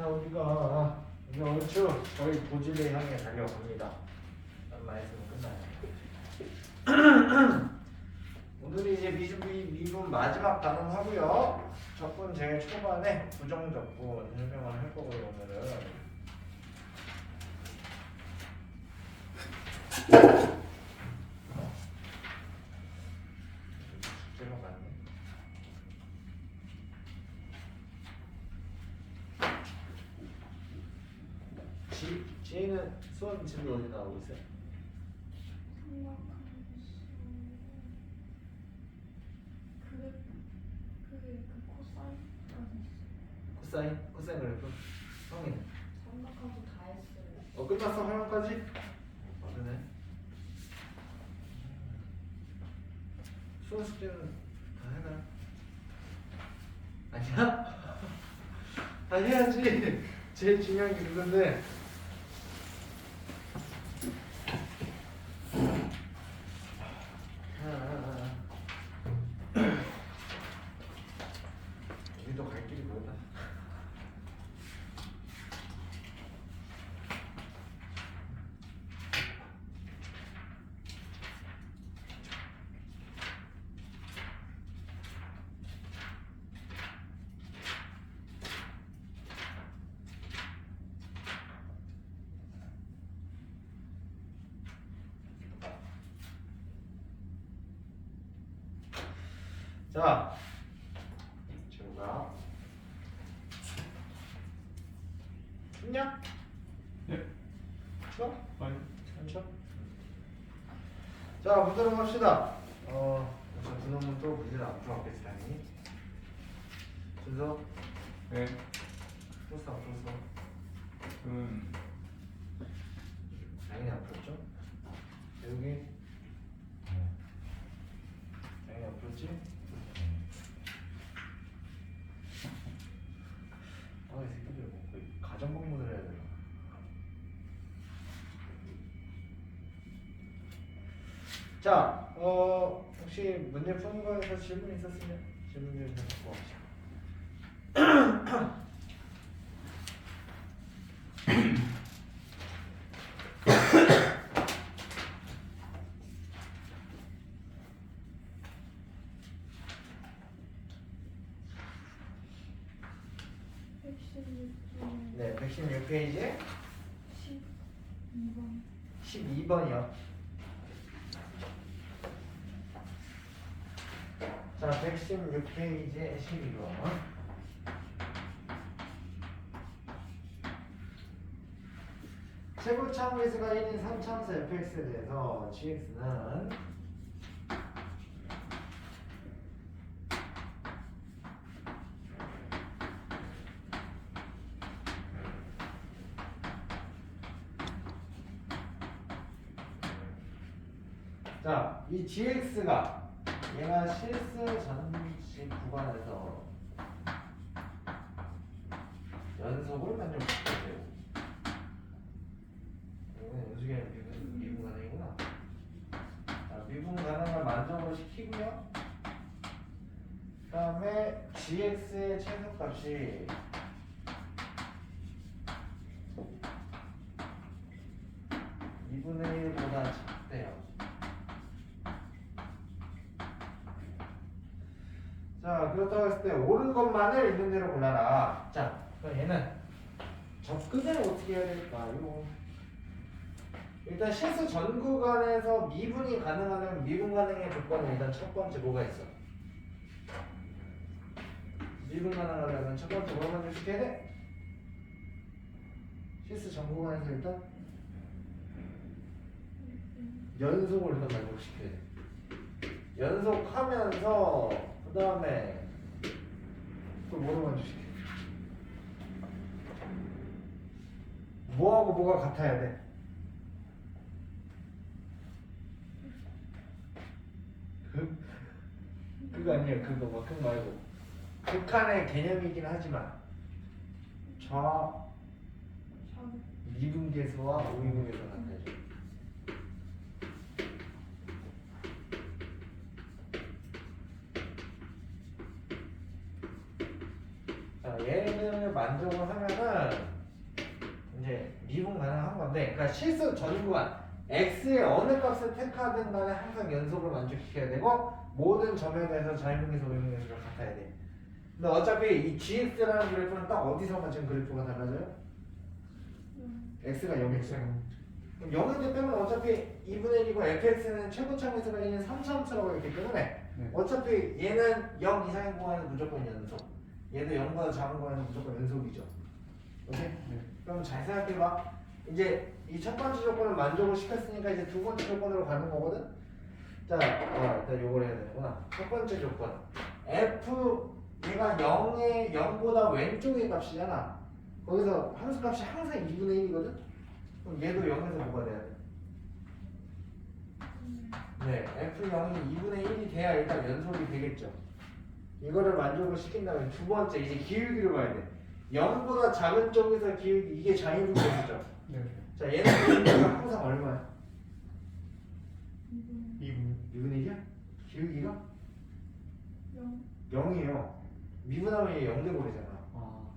자, 우리가 이제 얼추 거의 고지를 향해 달려갑니다. 얼마 있으면 끝나요. 오늘이 이제 미분 마지막 단원 하고요. 적분 제일 초반에 부정적분 설명을 할 거고요. 오늘은 숙제가 많네. 지혜는 수원 집이 어디 나오고 있어요? 코사인? 코사인 그래프? 형이네. 삼각하고 다 했어요. 끝났어? 활용까지? 그러네. 수원 숙제는 다 해나요? 아니야? 다 해야지. 제일 중요한 게 그건데. 우리도 갈 길이 멀다. 자, 지우가 했냐? 네. 추워? 아니. 안 추워? 자, 문제로 갑시다. 우선 두 놈은 또 문제를 안 풀어왔겠지, 당연히. 준서? 네. 풀었어, 안 풀었어? 당연히 안 풀었죠? 여기? 당연히 안 풀었지? 이 새끼들 뭐 거의 가정 공부를 해야 되나? 자, 혹시 문제 푸는 거에서 질문 있었으면 질문 좀 갖고 와보시죠. 116번. 네, 116페이지 12번. 12번이요. 자, 116페이지에 12번. 최고차함계수가 1인 3차함수 fx에 대해서 gx는 자, 이 gx가 얘가 실수 전식 구간에서 연속을 만족시켜야 돼요. 이거는 연속이 아니라 미분 가능이구나. 자, 미분 가능을 만족을 시키고요. 그 다음에 gx의 최소값이 (2분의 1보다) 작대요. 자, 그렇다고 했을 때 옳은 것만을 있는 대로 골라라. 자, 그럼 얘는 접근을 어떻게 해야 될까요? 일단 실수 전 구간에서 미분이 가능하면 미분 가능의 조건은 일단 첫 번째 뭐가 있어? 미분 가능하려면 첫 번째 뭐 만족시켜야 돼? 실수 전 구간에서 일단 연속을 일단 만족시켜야 돼. 연속하면서 그 다음에 또 뭐로 만족시켜? 뭐하고 뭐가 같아야 돼? 그거 아니에요. 그거 뭐 그거 말고 극한의 개념이긴 하지만 미분계수와 우미분계수가 같아야죠. 자, 얘를 만족을 하면은 이제 미분 가능한 건데, 그러니까 실수 전구간 x의 어느 값을 택하든 간에 항상 연속을 만족시켜야 되고 모든 점에 대해서 자유분계수 의문계수가 같아야 돼. 근데 어차피 이 gx라는 그래프는 딱 어디서만 지금 그래프가 달라져요? x가 0이죠. 0인데 빼면 어차피 2분의 1이고 fx는 최고차항에서가 1인 3차함수라고 했기 때문에 어차피 얘는 0 이상의 공간에서 무조건 연속, 얘도 0보다 작은 공간에서 무조건 연속이죠. 오케이? 그럼 잘 생각해봐. 이제 이 첫 번째 조건을 만족을 시켰으니까 이제 두 번째 조건으로 가는 거거든. 자, 일단 요걸 해야 되는구나. 첫 번째 조건 f 얘가 0보다 왼쪽의 값이잖아. 거기서 함수값이 항상 2분의 1이거든. 그럼 얘도 0에서 뭐가 돼야 돼? 네, f0이 2분의 1이 돼야 일단 연속이 되겠죠. 이거를 만족을 시킨다면 두 번째 이제 기울기를 봐야 돼. 0보다 작은 쪽에서 기울기, 이게 자유분계수죠. 네. 자, 얘는 기울기가 항상 얼마야? 2분. 2분의 1이야? 기울기가? 0. 0이에요. 미분하면 얘 0 돼버리잖아. 아.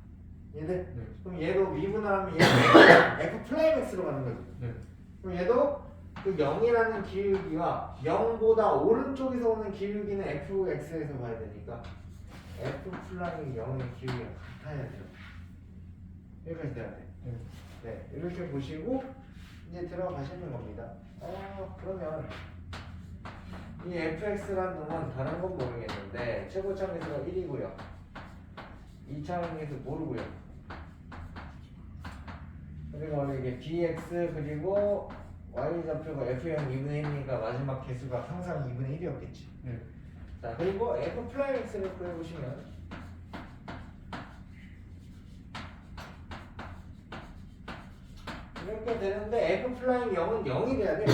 얘들? 네. 그럼 얘도 미분하면 얘는 f 플라임 x로 가는 거지. 네. 그럼 얘도 그 0이라는 기울기와 0보다 오른쪽에서 오는 기울기는 fx에서 봐야 되니까 f 플라임 0의 기울기가 같아야 돼요. 여기까지 돼야 돼. 네. 네, 이렇게 보시고 이제 들어가시는 겁니다. 그러면 이 fx란 놈은 다른 건 모르겠는데 최고차항에서가 1이고요. 2차항에서 모르고요. 그리고 이게 bx 그리고 y좌표가 f0 2분의 1이니까 마지막 개수가 항상 2분의 1이었겠지. 네. 자, 그리고 f 플라임 x를 구해보시면 이렇게 되는데 f 플라임 0은 0이 돼야 돼.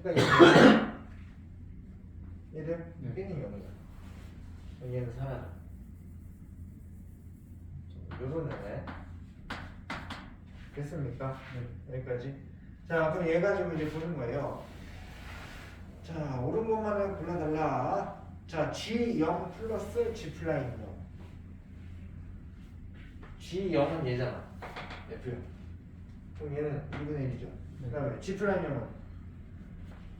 그러니까 얘들 네. 얘는 0이야. 얘는 사라져. 요런 애네. 됐습니까? 네. 여기까지. 자, 그럼 얘 가지고 이제 보는 거예요. 자, 옳은 것만을 골라달라. 자, G0 플러스 G 플라임 0. G0은 얘잖아. F0. 그럼 얘는 2분의 1이죠. 그 다음에 G 플라임 0은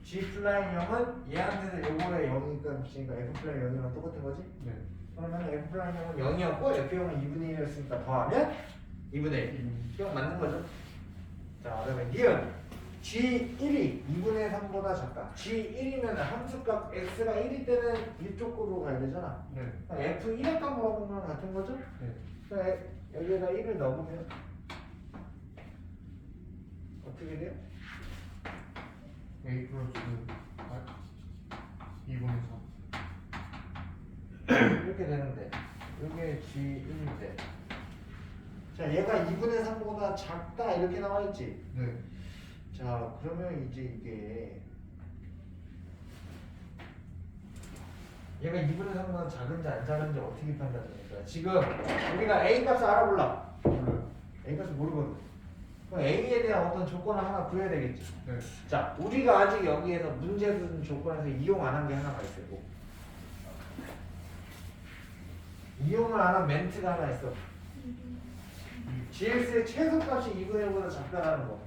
G 플라임 0은 얘한테는 요거에 0이니까 G니까 F 플라임 0이랑 똑같은 거지? 네. 그러면 F 플라임 0은 0이었고 F0은 2분의 1이었으니까 더하면 2분의 1. 기억 맞는 거죠? 자, 그다음에 니은 G1이 2분의 3보다 작다. G1이면 함수값 x가 1일 때는 이쪽으로 가야 되잖아. 네. F1의 값 물어본 거랑 같은 거죠? 네. 그러니까 여기에다 1을 넣어보면 어떻게 돼요? A 플러스 2분의 3. 이렇게 되는데 이게 G1인데 자, 얘가 2분의 3보다 작다 이렇게 나와있지? 네. 자, 그러면 이제 이게 얘가 2분의 3보다 작은지 안 작은지 어떻게 판단됩니까? 지금 우리가 A 값을 알아볼라. 몰라요. A 값을 모르거든. 그럼 A에 대한 어떤 조건을 하나 구해야 되겠지. 네. 자, 우리가 아직 여기에서 문제 준 조건에서 이용 안 한 게 하나가 있어요. 이용을 안 한 멘트가 하나 있어. GX의 최소값이 2분의 1보다 작다라는 거.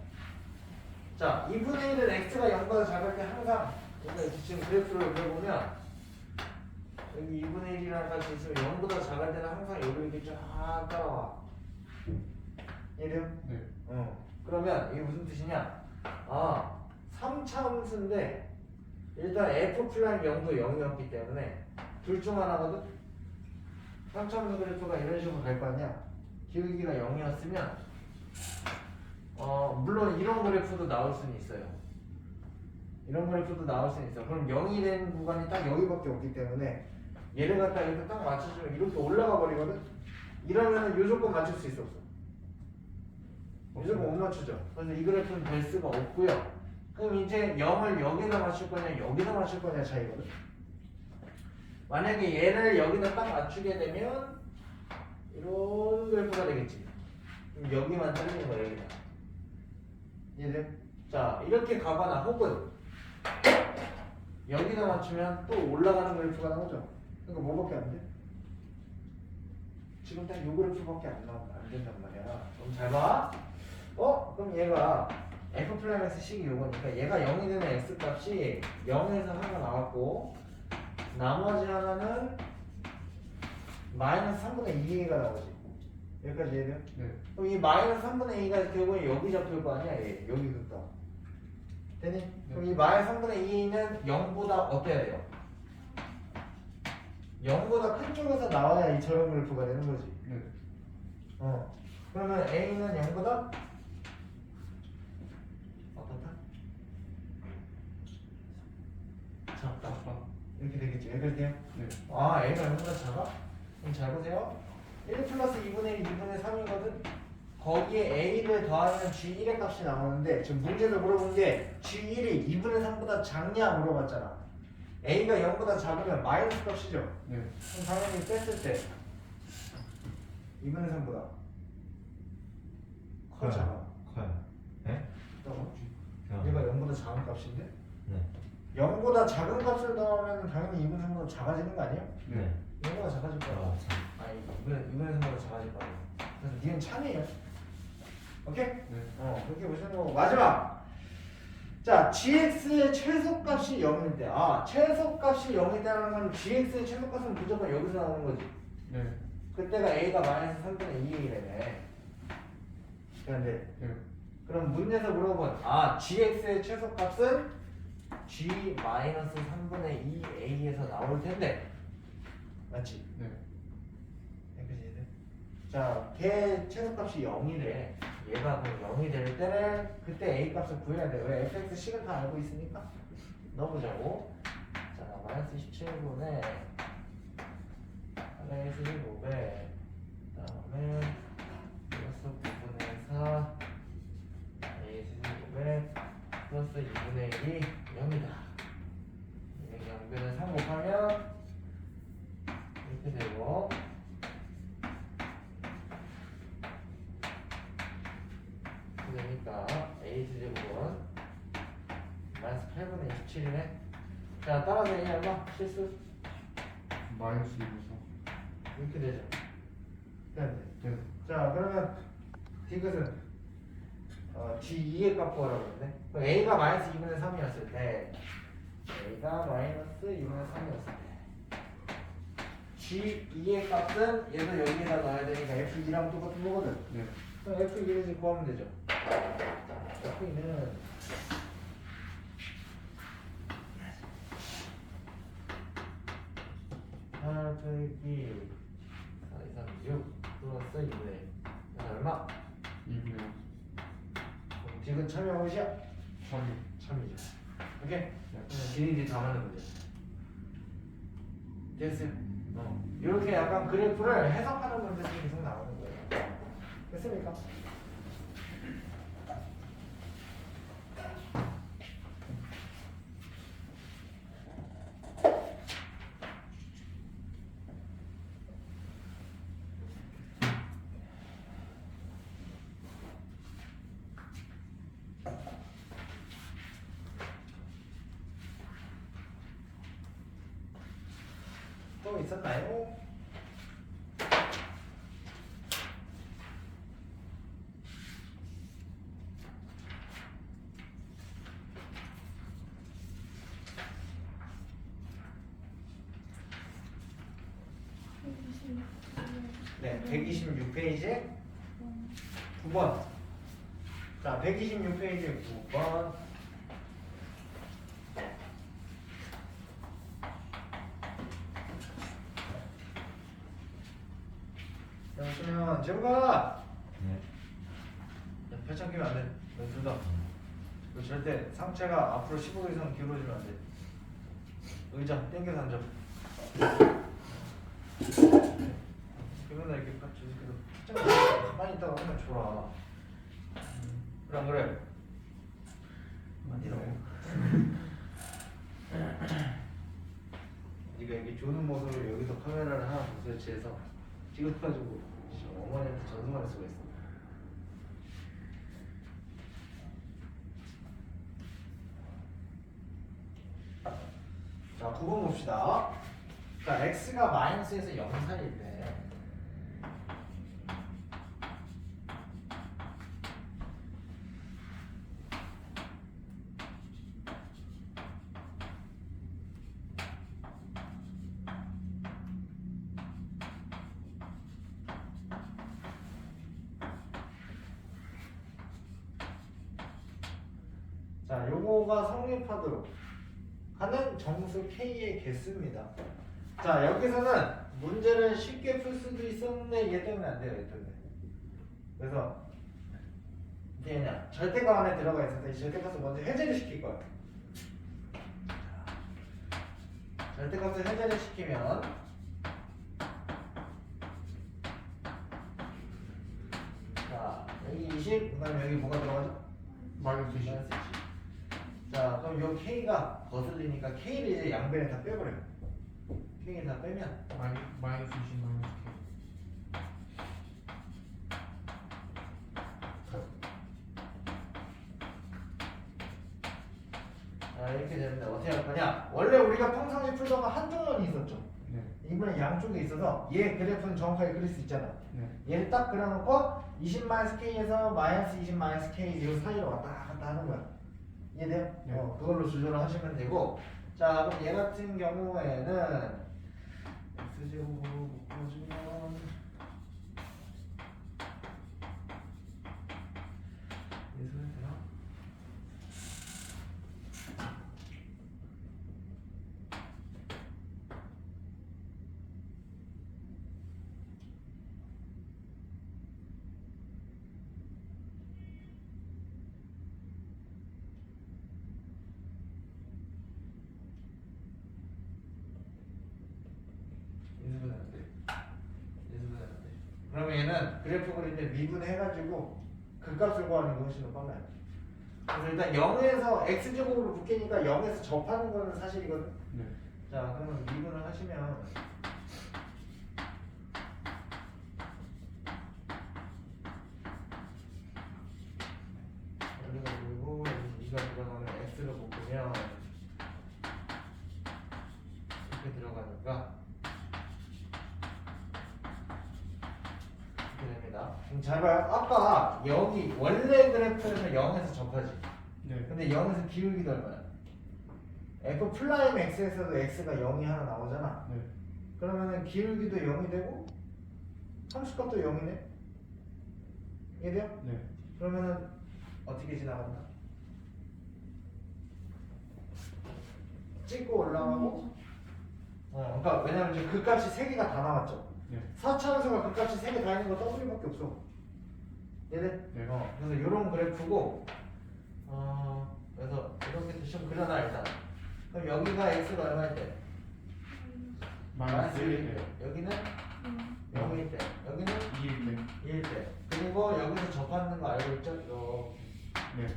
자, 2분의 1은 x가 0보다 작을 때 항상 그러니까 지금 그래프를 그려보면 여기 2분의 1이라는 값이 있으면 0보다 작을 때는 항상 여기 이렇게 쫙 따라와. 이해돼요? 네. 그러면 이게 무슨 뜻이냐? 3차 함수인데 일단 f 플라임 0도 0이었기 때문에 둘 중 하나거든? 3차 함수 그래프가 이런 식으로 갈 거 아니야? 기울기가 0이었으면 물론 이런 그래프도 나올 수는 있어요. 이런 그래프도 나올 수는 있어. 그럼 0이 된 구간이 딱 여기밖에 없기 때문에 얘를 갖다 이렇게 딱 맞춰주면 이렇게 올라가 버리거든? 이러면은 요 조건 맞출 수 있어 없어? 이 조건 못 맞추죠. 그래서 이 그래프는 될 수가 없고요. 그럼 이제 0을 여기다 맞출 거냐 여기다 맞출 거냐 차이거든? 만약에 얘를 여기다 딱 맞추게 되면 이런 그래프가 되겠지. 그럼 여기만 잘리는 거야 여기다. 이해돼? 자, 이렇게 가거나 혹은 여기다 맞추면 또 올라가는 그래프가 나오죠. 그러니까 뭐밖에 안 돼? 지금 딱 요 그래프밖에 안 된단 말이야. 그럼 잘 봐. 그럼 얘가 f 플라임 x 식이 요거니까 얘가 0이 되는 x 값이 0에서 하나 나왔고 나머지 하나는 마이너스 3분의 2가 나오지. 여기까지 이해돼요? 네. 그럼 이 마이너스 3분의 2가 결국에 여기 잡힐 거 아니야? 얘 여기 그니까 되니? 그럼 이 마이너스 3분의 2는 0보다 어때야 돼요? 0보다 큰 쪽에서 나와야 이 저런 그래프가 되는 거지. 네. 그러면 A는 0보다 어떻다? 작다. 이렇게 되겠죠. 여기까지 돼요? 네. 아, A가 0보다 작아? 그럼 잘 보세요. 1 플러스 2분의 1, 2분의 3이거든? 거기에 A를 더하면 G1의 값이 나오는데 지금 문제도 물어본 게 G1이 2분의 3보다 작냐 물어봤잖아. A가 0보다 작으면 마이너스 값이죠? 네. 그럼 당연히 뺐을 때 2분의 3보다 커 작아? 커요. 네? 얘가 0보다 작은 값인데? 네. 0보다 작은 값을 넣으면 당연히 2분의 3보다 작아지는 거 아니에요? 네. 0보다 작아질 거야. 어, 참. 아니 2분의 3보다 작아질 거야. 그래서 니은 참이에요. 오케이? 네. 그렇게 보시는 거고. 마지막! 자, gx의 최소값이 0일 때 최소값이 0일 때라는 건 gx의 최소값은 무조건 여기서 나오는 거지. 네. 그때가 a가 마이너스 3분의 2a래네. 그런데 네. 그럼 문제에서 물어본 gx의 최소값은 g 마이너스 3분의 2a에서 나올 텐데 맞지? 네. 여기까지 돼? 자, 걔 최소값이 0이래. 얘가 그럼 0이 될 때는 그때 a 값을 구해야 돼. 왜? fx 식은 다 알고 있으니까 넣어보자고. 자, 마이너스 17분의 플러스 15배 그다음에 플러스 9분의 4 a 15배 플러스 2분의 1이 0이다. 이렇게 양변을 3 곱하면 이렇게 되고 그러니까 a 제곱은 마이너스 8분의 27이네. 자, 따라서 a 얼마? 실수 마이너스 2분의 이렇게 되죠. 네. 네. 자, 그러면 디귿은 g2의 값 구하라고 했는데 그럼 a가 마이너스 2분의 3이었을 때 a가 마이너스 2분의 3이었을 때 g2의 값은 얘도 여기에다 넣어야 되니까 f2랑 똑같은 거거든. 네. 그럼 f2를 구하면 되죠. f2는 8 빼기 4, 2, 3, 6 플러스 2분의 1 얼마? 2분의 지금 참여 무시야? 3. 참이죠. 오케이? 네. 지니들이 다 맞는 문제. 됐어요? 이렇게 약간 그래프를 해석하는 문제들이 계속 나오는 거예요. 됐습니까? 또 있었나요? 네, 126페이지 9번. 자, 126페이지 9번. 그러시면 재호가 네. 펼쳐 끼면 안 돼. 왼손 다. 그리고 절대 상체가 앞으로 15도 이상 기울어지면 안 돼. 의자 당겨서 앉아. 그러면 이렇게 딱 주식해서 가만히 있다가 하면 좋아. 그래 안 그래? 아니라고. 네가 이게 조는 모습을 여기서 카메라를 하나 더 설치해서 찍어가지고 어머니한테 전송할 수가 있어. 자, 9번 봅시다. 자, x가 마이너스에서 0 사이일 때 요거가 성립하도록 하는 정수 K의 개수입니다. 자, 여기서는 문제를 쉽게 풀 수도 있었는데 얘 때문에 안 돼요. 얘 때문에. 그래서 이게 그냥 절대값 안에 들어가 있어서 이 절대값을 먼저 해제를 시킬 거야. 절대값을 해제를 시키면 자, 여기 20, 그다음에 여기 뭐가 들어가죠? 마이너스 20. 마이너스 20. 자, 그럼 요 K가 거슬리니까 K를 이제 양변에 다 빼버려요. K를 다 빼면 마이너스 20 마이너스 자, 이렇게 됩니다. 어떻게 할 거냐? 원래 우리가 평상시 풀던 거 한쪽만이 있었죠. K. 네. 이번에 양쪽에 있어서 얘 그래프는 정확하게 그릴 수 있잖아. 네. 얘를 딱 그려놓고 20-K에서 마이너스 20-K 이 사이로 왔다 갔다 하는 거야. 이해돼요? 네. 그걸로 조절을 하시면 되고. 자, 그럼 얘 같은 경우에는 X제곱으로 묶어주면 이 소리 되나? 인수분해 안 돼. 인수분해 안 돼. 그러면 얘는 그래프 그릴 때 미분해가지고 그 값을 구하는 게 훨씬 더 빨라요. 그래서 일단 0에서 x제곱으로 묶이니까 0에서 접하는 거는 사실이거든. 네. 자, 그러면 미분을 하시면 여기가 그리고 여기 2가 들어가면 x를 묶으면 이렇게 들어가니까 이렇게 됩니다. 그럼 잘 봐요. 아까 여기 원래 그래프에서 0에서 접하지. 네. 근데 0에서 기울기도 얼마야? f 플라임 x에서도 x가 0이 하나 나오잖아. 네. 그러면은 기울기도 0이 되고 함수값도 0이네. 이해돼요? 네. 그러면은 어떻게 지나간다? 찍고 올라가고. 그러니까 왜냐면 이제 그 값이 3개가 다 나왔죠. 네. 4차함수가 그 값이 3개 다 있는 거 W밖에 없어. 이해돼? 네. 그래서 이런 그래프고. 그래서 이렇게 대충 그려놔 일단. 그럼 여기가 x가 얼마일 때? 마이너스 1일 때. 여기는 0일 때. 여기는 2일 때. 2일 때. 그리고 여기서 접하는 거 알고 있죠? 이렇게. 네.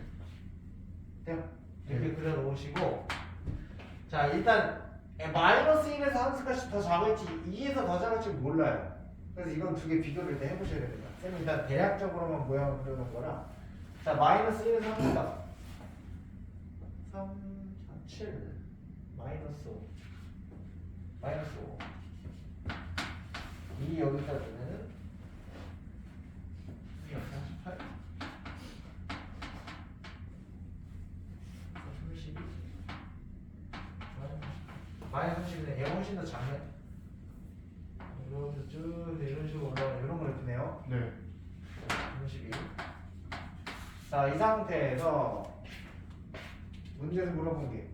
돼요? 이렇게 네. 그려 놓으시고. 자, 일단 마이너스 1에서 함수값이 더 작을지 2에서 더 작을지 몰라요. 그래서 이건 두 개 비교를 일단 해보셔야 됩니다. 쌤이 일단 대략적으로만 모양을 그려놓은 거라. 자, 마이너스 1에서 함수값 3, 4, 7 마이너스 5 마이너스 5 2 여기까지는 48 32 마이너스 30이네. 얘 훨씬 더 작네. 이러면서 쭉 이런 식으로 올라가는 이런 그래프네요. 네. 32. 자, 이 상태에서 문제에서 물어본 게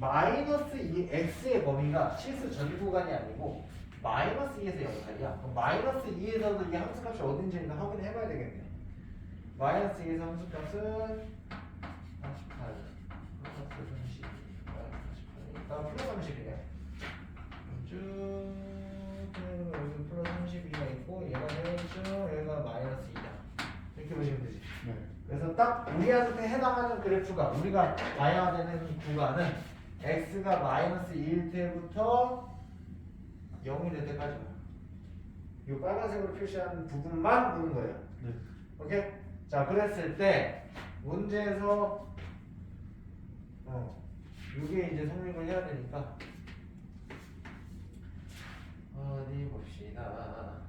마이너스 2 x의 범위가 실수 전 구간이 아니고 마이너스 2에서 0 사이야. 그럼 마이너스 2에서도 이 함수값이 어딘지 일단 확인해 봐야 되겠네요. 마이너스 2에서 함수값은 48 플러스 30 마이너스 48 플러스 30이네. 쭉 여기 플러스 32가 있고 얘가 쭉 여기가 마이너스 2다. 이렇게 보시면 되지. 네. 그래서 딱 우리한테 해당하는 그래프가 우리가 봐야 되는 구간은 x가 마이너스 2일 때부터 0이 될 때까지만 이 빨간색으로 표시한 부분만 보는 거예요. 네. 오케이? 자, 그랬을 때 문제에서 이게 이제 성립을 해야 되니까 어디 봅시다.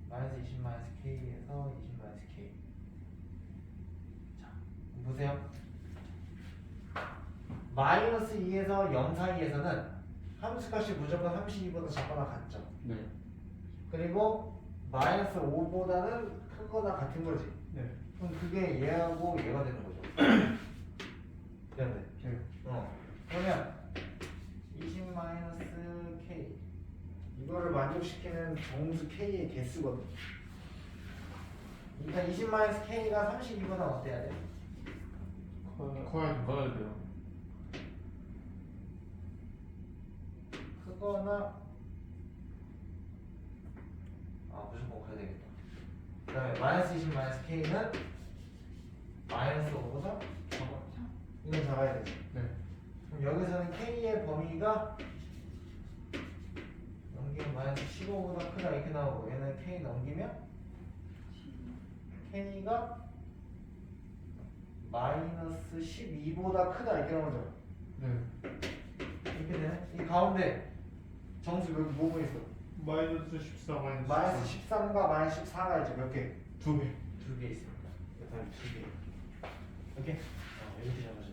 마이너스 20 마이너스 k에서 20 마이너스 k. 자, 보세요. 마이너스 2에서 0 사이에서는 함수값이 무조건 32보다 작거나 같죠. 네. 그리고 마이너스 5보다는 크거나 같은 거지. 네. 그럼 그게 얘하고 얘가 되는 거죠. 미안해. K. 그러면 20 마이너스 K 이거를 만족시키는 정수 K의 개수거든. 그러니까 20 마이너스 K가 32보다 어때야 돼? 커야 돼요. 크거나 무조건 커야 되겠다. 그 다음에 마이너스 20 마이너스 K는 마이너스 5보다 이건 작아야 되지. 네. 그럼 여기서는 K의 범위가 넘기면 마이너스 15보다 크다 이렇게 나오고 얘는 K 넘기면 K가 마이너스 12보다 크다 이렇게 나오죠. 네. 이렇게 되네. 이 가운데 정수 여기 뭐뭐 있어? 마이너스 14 마이너스 마이너스 13과 마이너스 14가 이제 몇 개? 2개. 두 개 있습니다. 일단 두 개. 오케이? 이렇게 잡아줘.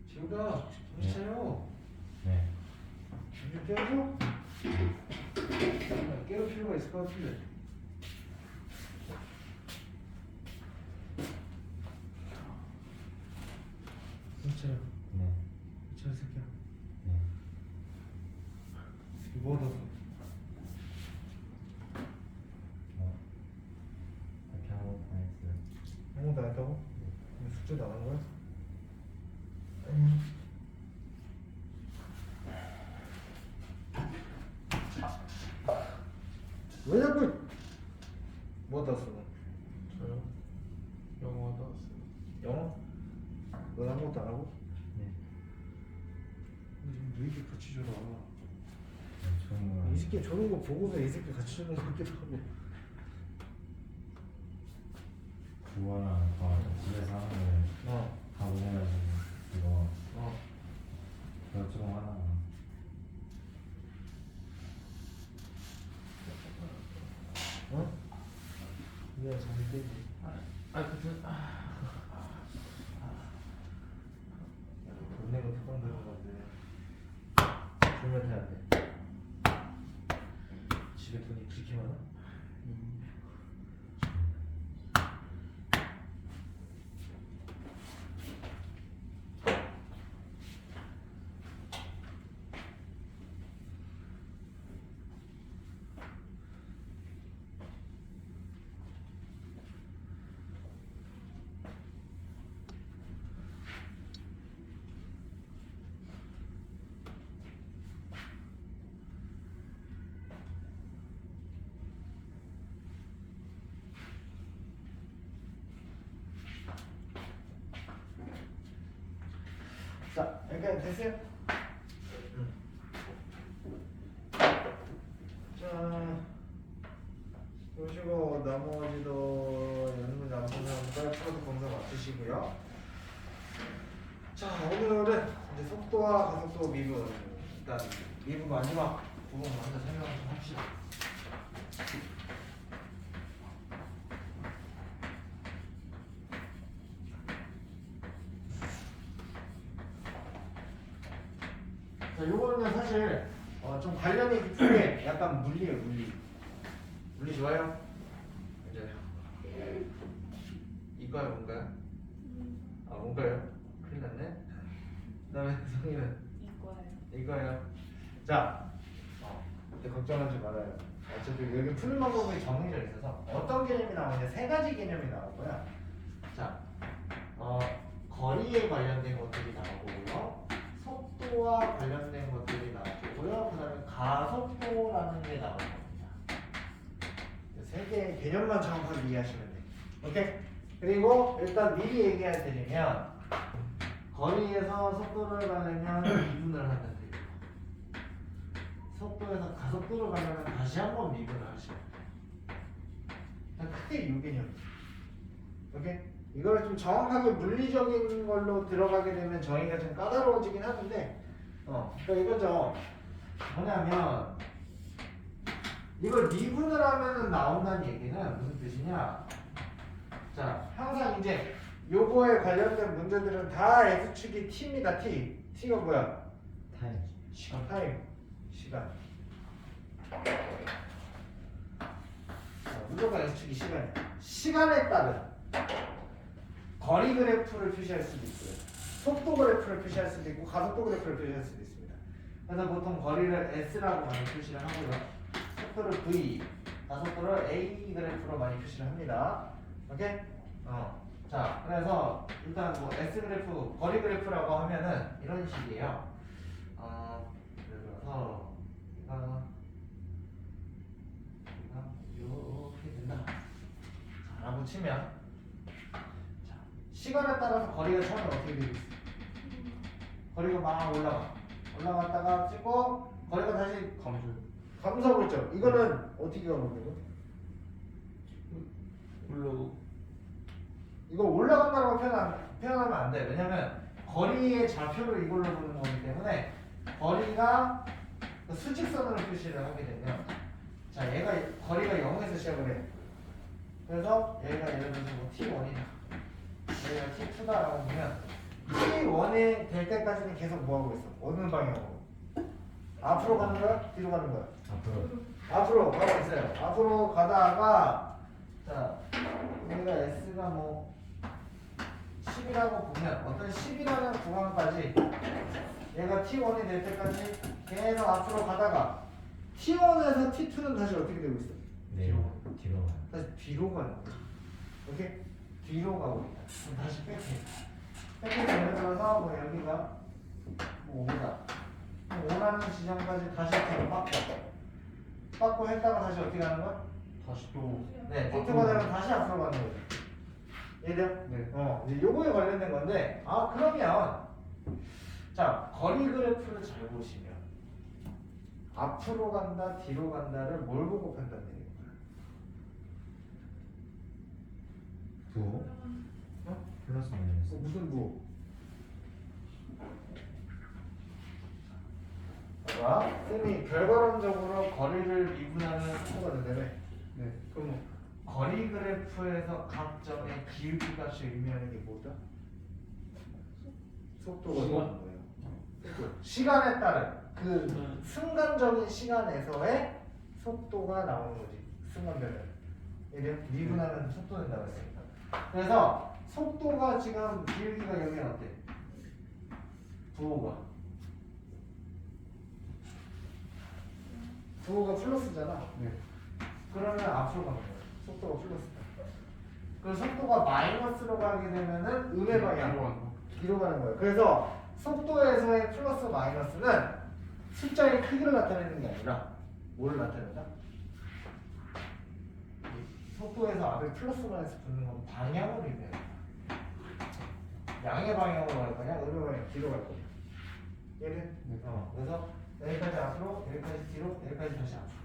지우가 정신 차려. 네. 정신 깨워줘. 깨울 필요가 있을 것 같은데. 정신 차려. 네. 미쳐 이 새끼야. 네. 뭐 얻었어? 이렇게 하고 다녔어요. 아무것도 안 했다고? 숙제도 안 한 거야? 왜 자꾸 뭐 얻었어? 저요? 영어 나왔어요. 영어? 넌 아무것도 안 하고? 네. 왜 이렇게 같이 줘라? 좋은 거. 이 새끼 저런 거 보고서 이 새끼 같이 주는 거 같기도 하고. 그거랑 집에서 하는 거 다 보내가지고 이거 그거 조금 하나. 그냥 잘 되지. 그때 돈 내고 특강 들은 건데 졸면 해야 돼. 집에 돈이 그렇게 많아? 자, 여기까지 됐어요? 자, 보시고 나머지도 연문 남성형과 프로도 검사 맞추시고요. 자, 오늘은 이제 속도와 가속도 미분, 일단 미분 마지막 부분 먼저 설명 좀 합시다. 자, 요거는 사실 좀 관련이 깊은데 약간 물리예요, 물리. 물리 좋아요? 이제 이거야 뭔가요? 뭔가요? 큰일 났네. 그다음에 성희는 이거예요. 자, 근데 걱정하지 말아요. 어차피 여기 푸는 방법이 정해져 있어서 어떤 개념이 나오냐, 세 가지 개념이 나오고요. 자, 거리에 관련된 것들이 나오고요. 속도와 관련된 것들이 나오고요. 그 다음에 가속도라는 게 나올 겁니다. 세 개의 개념만 정확하게 이해하시면 돼요. 오케이? 그리고 일단 미리 얘기해드리면 거리에서 속도를 가려면 미분을 하면 돼요. 속도에서 가속도를 가려면 다시 한번 미분을 하시면 돼요. 크게 이 개념. 오케이? 이걸 좀 정확하게 물리적인 걸로 들어가게 되면 정의가 좀 까다로워지긴 하는데, 그러니까 이거죠. 뭐냐면 이걸 미분을 하면 나온다는 얘기는 무슨 뜻이냐? 자, 항상 이제 요거에 관련된 문제들은 다 x축이 t입니다. t가 뭐야? 타임. 시간. 타임. 시간. 무조건 X축이 시간이야. 시간에 따른 거리 그래프를 표시할 수도 있고요. 속도 그래프를 표시할 수도 있고 가속도 그래프를 표시할 수도 있습니다. 그래서 보통 거리를 S라고 많이 표시를 하고요. 속도를 V, 가속도를 A 그래프로 많이 표시를 합니다. 오케이? 자, 그래서 일단 뭐 S 그래프, 거리 그래프라고 하면은 이런 식이에요. 예를 들어서 얘가 이렇게 된다. 자, 라고 치면 자, 시간에 따라서 거리가 처음에 어떻게 되고 있어? 거리가 막 올라갔다가 찍고 거리가 다시 감소하고 있죠. 이거는 어떻게 가는 거고? 올라오고. 이거 올라간다고 표현하면 안 돼. 왜냐면 거리의 좌표를 이걸로 보는 거기 때문에 거리가 그 수직선으로 표시를 하게 되면 자 얘가 거리가 0에서 시작을 해. 그래서 얘가 예를 들어서 뭐 T1이다. 얘가 T2다라고 보면 T1이 될 때까지는 계속 뭐 하고 있어? 어느 방향으로? 앞으로 가는 거야? 뒤로 가는 거야? 앞으로 가고 있어요. 앞으로 가다가 자 여기가 S가 뭐 10이라고 보면 어떤 10이라는 구간까지 얘가 T1이 될 때까지 계속 앞으로 가다가 T1에서 T2는 다시 어떻게 되고 있어? 뒤로 가요. 다시 뒤로 가는 거야. 오케이? 뒤로 가고 있다. 그럼 다시 백해. 백해서 예를 들어서 뭐 여기가 뭐 5다. 5라는 지점까지 다시 뒤로 빡고 했다가 다시 어떻게 가는 거야? 다시 또. 네, T2가 되면 다시 앞으로 가는 거죠. 이해돼요? 네. 이제 요거에 관련된 건데, 그러면, 자, 거리 그래프를 잘 보시면, 앞으로 간다, 뒤로 간다를 뭘 보고 판단해요? 부 플러스 마이너스. 무슨 부? 봐, 쌤이 결과론적으로 거리를 미분하는 속도가 된다며. 네. 그럼 거리 그래프에서 각 점의 기울기 값이 의미하는 게 뭐다? 속도가 시간. 나오는 거예요. 시간에 따른 그 순간적인 시간에서의 속도가 나오는 거지. 순간별로. 이게 미분하면 속도 된다고 했으니까. 그래서 속도가 지금 기울기가 여기는 어때? 부호가 플러스잖아. 네. 그러면 앞으로 가는 거예요. 속도가 플러스다. 그리고 속도가 마이너스로 가게 되면은 음의 방향 뒤로 가는 거예요. 그래서 속도에서의 플러스 마이너스는 숫자의 크기를 나타내는 게 아니라 뭐를 나타낸다? 속도에서 앞에 플러스 마이너스 붙는 건 방향을 의미해요. 양의 방향으로 갈 거냐, 음의 방향 뒤로 갈 거냐. 얘는 네. 그래서 여기까지 앞으로, 여기까지 뒤로, 여기까지 다시 앞으로.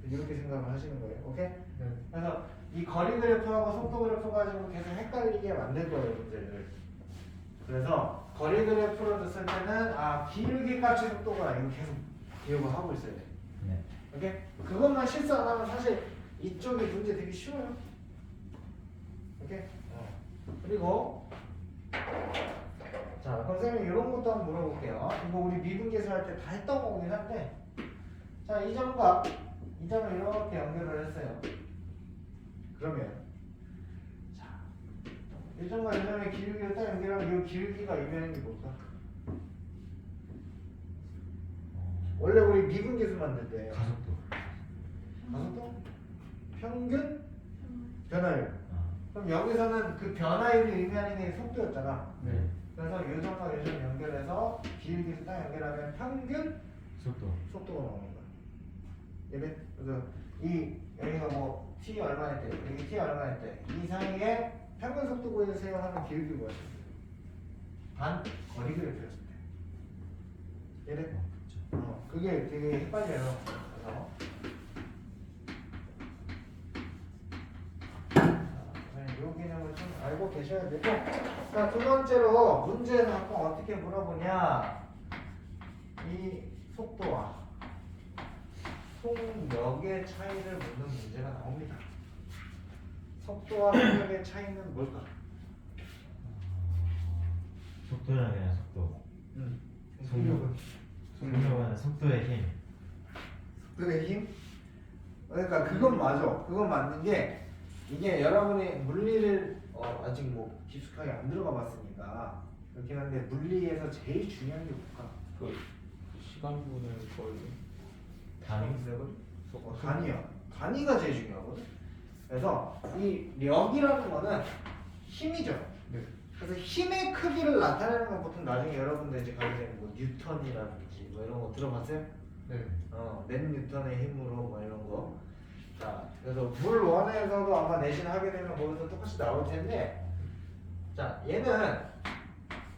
이렇게 생각을 하시는 거예요. 오케이? 네. 그래서 이 거리 그래프하고 속도 그래프 가지고 계속 헷갈리게 만들 거예요, 문제를. 그래서 거리 그래프로 뒀을 때는 기울기 값이 속도가 이거 계속 기억을 하고 있어야 돼. 네. 오케이? 그것만 실수 안 하면 사실 이쪽이 문제 되게 쉬워요. 오케이? 그리고 자, 그럼 쌤이 이런 것도 한번 물어볼게요. 이거 우리 미분계수 할 때 다 했던 거긴 한데, 자, 이 점과 이 점을 이렇게 연결을 했어요. 그러면 자, 이 점과 이 점의 기울기를 딱 연결하면 이 기울기가 의미하는 게 뭘까? 원래 우리 미분계수 만들 때 가속도. 가속도? 평균? 변화율. 아. 그럼 여기서는 그 변화율이 의미하는 게 속도였잖아. 네. 그래서 요점과 요점 연결해서 기울기를 딱 연결하면 평균 속도가 나오는 거야. 얘네 그래서 이 여기가 뭐 t 얼마일 때, 여기 t 얼마일 때, 이 사이에 평균 속도 구해주세요 하는 기울기 뭐야? 반 거리 그래프였을 때. 얘네 그게 되게 헷갈려요. 그래서 이 개념을 좀 알고 계셔야 되고. 자, 두 번째로 문제에서 가끔 어떻게 물어보냐, 이 속도와 속력의 차이를 묻는 문제가 나옵니다. 속도와 속력의 차이는 뭘까? 속도는 그냥 속도. 속력은 속력은 속도의 힘. 속도의 힘? 그러니까 그건 맞아. 그건 맞는 게 이게 여러분이 물리를 아직 뭐 깊숙하게 안 들어가 봤으니까 그렇긴 한데 물리에서 제일 중요한 게 뭘까? 그 시간분을 거의 단위? 단위야. 단위가 제일 중요하거든. 그래서 이 력이라는 거는 힘이죠. 네. 그래서 힘의 크기를 나타내는 건 보통 나중에 여러분들 이제 가게 되면 뭐 뉴턴이라든지 뭐 이런 거 들어봤어요? 네. 넷 뉴턴의 힘으로 뭐 이런 거. 자, 그래서 물 원에서도 아마 내신 하게 되면 거기서 똑같이 나올 텐데, 자, 얘는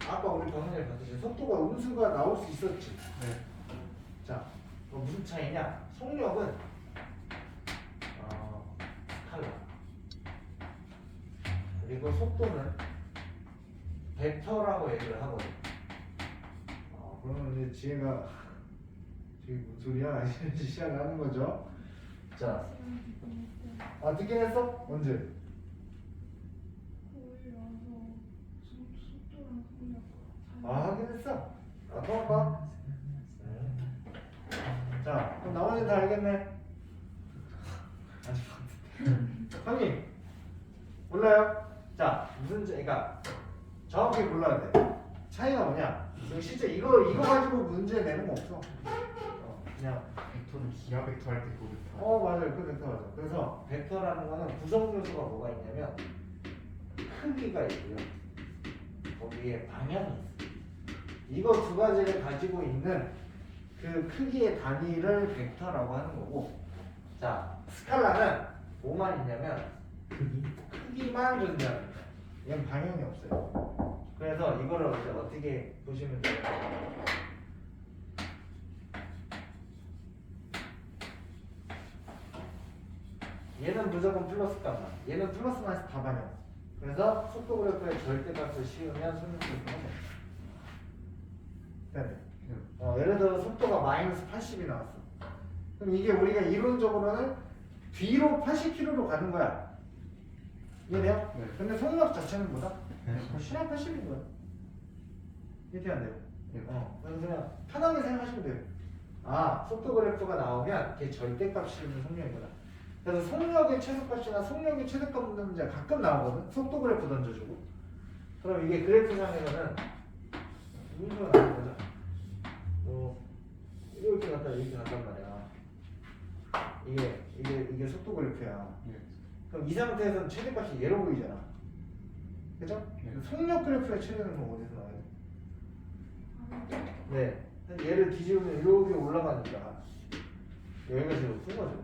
아까 우리 방송에 봤듯이 속도가 음수가 나올 수 있었지. 네. 자, 그럼 무슨 차이냐? 속력은 스칼라. 그리고 속도는 벡터라고 얘기를 하거든. 그러면 이제 지혜가 지금 무슨 소리야? 시작을 하는 거죠. 자, 듣긴 했어? 언제? 거의 와서 속도랑 속력 하긴 했어. 또 봐. 자, 그럼 나머지는 다 알겠네. 아직 형님 몰라요? 자, 그러니까 정확히 골라야 돼. 차이가 뭐냐? 실제 이거 가지고 문제 내는 거 없어. 그냥 벡터는 기하 벡터 할 때 그 벡터. 맞아요. 그 벡터 맞아. 그래서 벡터라는 거는 구성 요소가 뭐가 있냐면 크기가 있고요. 거기에 방향이 있어요. 이거 두 가지를 가지고 있는 그 크기의 단위를 벡터라고 하는 거고, 자, 스칼라는 뭐만 있냐면 크기만 존재하는 거예요. 얘는 방향이 없어요. 그래서 이거를 이제 어떻게 보시면 돼요? 얘는 무조건 플러스 값만, 얘는 플러스 마이너스 다 반영. 그래서 속도 그래프의 절대값을 씌우면 속력그래프가 돼. 예를 들어 속도가 마이너스 80이 나왔어. 그럼 이게 우리가 이론적으로는 뒤로 80km로 가는 거야. 이해돼요? 네. 근데 속력 자체는 뭐다? 네. 신의 80인 거야. 이해돼 안 돼요? 네. 그래서 그냥 편하게 생각하시면 돼요. 속도 그래프가 나오면 그게 절대값 씌우는 속력이구나. 그래서 속력의 최소값이나 속력의 최대값 묻는 문제가 가끔 나오거든. 속도 그래프 던져주고. 그럼 이게 그래프상에서는 문제가 나오는 거죠. 이렇게 갔다 이렇게 갔단 말이야. 이게 속도 그래프야. 네. 그럼 이 상태에서는 최대값이 얘로 보이잖아. 그죠? 네. 속력 그래프의 최대는 그럼 어디서 나와야 돼? 네. 얘를 뒤집으면 이렇게 올라가니까 여기가 제일 높은 거죠.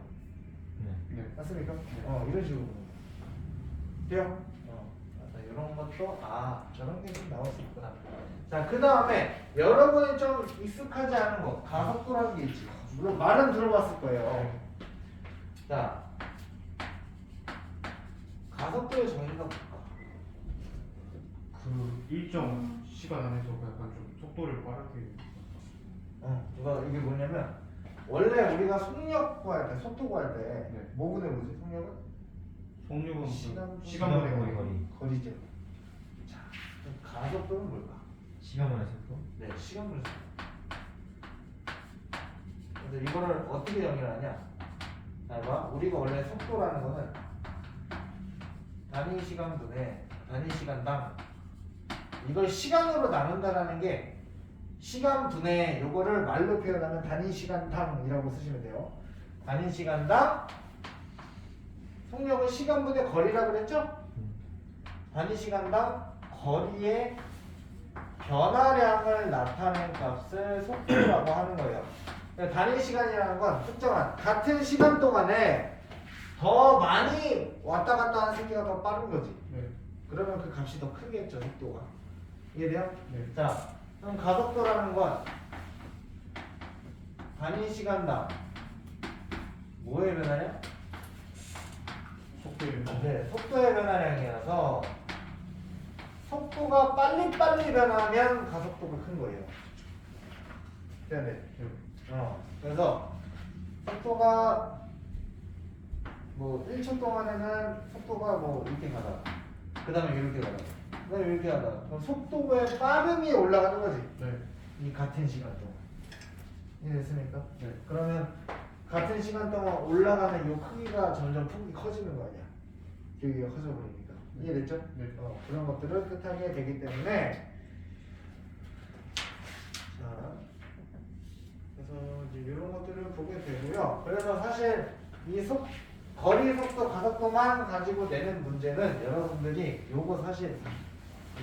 네. 맞습니까? 이런 식으로 보는 거예요. 돼요? 이런 것도 저런 게 좀 나올 수 있구나. 자, 그 다음에 여러분이 좀 익숙하지 않은 거, 가속도라는 게 있지. 물론 말은 들어봤을 거예요. 자, 가속도의 정의가 뭘까? 그 일정 시간 안에서 약간 좀 속도를 빠르게. 이게 뭐냐면 원래 우리가 속력 구할 때, 속도 구할 때 네. 뭐 구해보지? 속력은? 속력은 시간분의 거리. 거리죠. 자, 그럼 가속도는 뭘까? 시간만의 속도? 네, 시간분의 속도. 그래서 이거를 어떻게 정의를 하냐? 자, 봐. 우리가 원래 속도라는 거는 단위 시간분의 단위 시간당 이걸 시간으로 나눈다라는 게 시간분의 요거를 말로 표현하면 단위 시간당이라고 쓰시면 돼요. 단위 시간당 속력은 시간분의 거리라고 그랬죠? 단위 시간당 거리의 변화량을 나타낸 값을 속도라고 하는 거예요. 그러니까 단위 시간이라는 건 특정한 같은 시간 동안에 더 많이 왔다 갔다 하는 새끼가 더 빠른 거지. 네. 그러면 그 값이 더 크겠죠, 속도가. 이해돼요? 네. 자, 그럼 가속도라는 건 단위 시간당 뭐의 변화량? 속도의 네, 속도의 변화량이라서 속도가 빨리 변하면 가속도가 큰 거예요. 네. 그래서 속도가 뭐 1초 동안에는 속도가 뭐 이렇게 가다가 그 다음에 이렇게 가다가 그 다음에 이렇게 가다가 그럼 속도의 빠름이 올라가는 거지. 네. 이 같은 시간 동안. 이해됐습니까? 네. 그러면 같은 시간 동안 올라가는 이 크기가 점점 폭이 커지는 거 아니야. 여기가 커져버리니까. 이해됐죠? 네. 그런 것들을 뜻하게 되기 때문에 자, 그래서 이제 이런 것들을 보게 되고요. 그래서 사실 이 거리 속도 가속도만 가지고 내는 문제는 여러분들이 요거 사실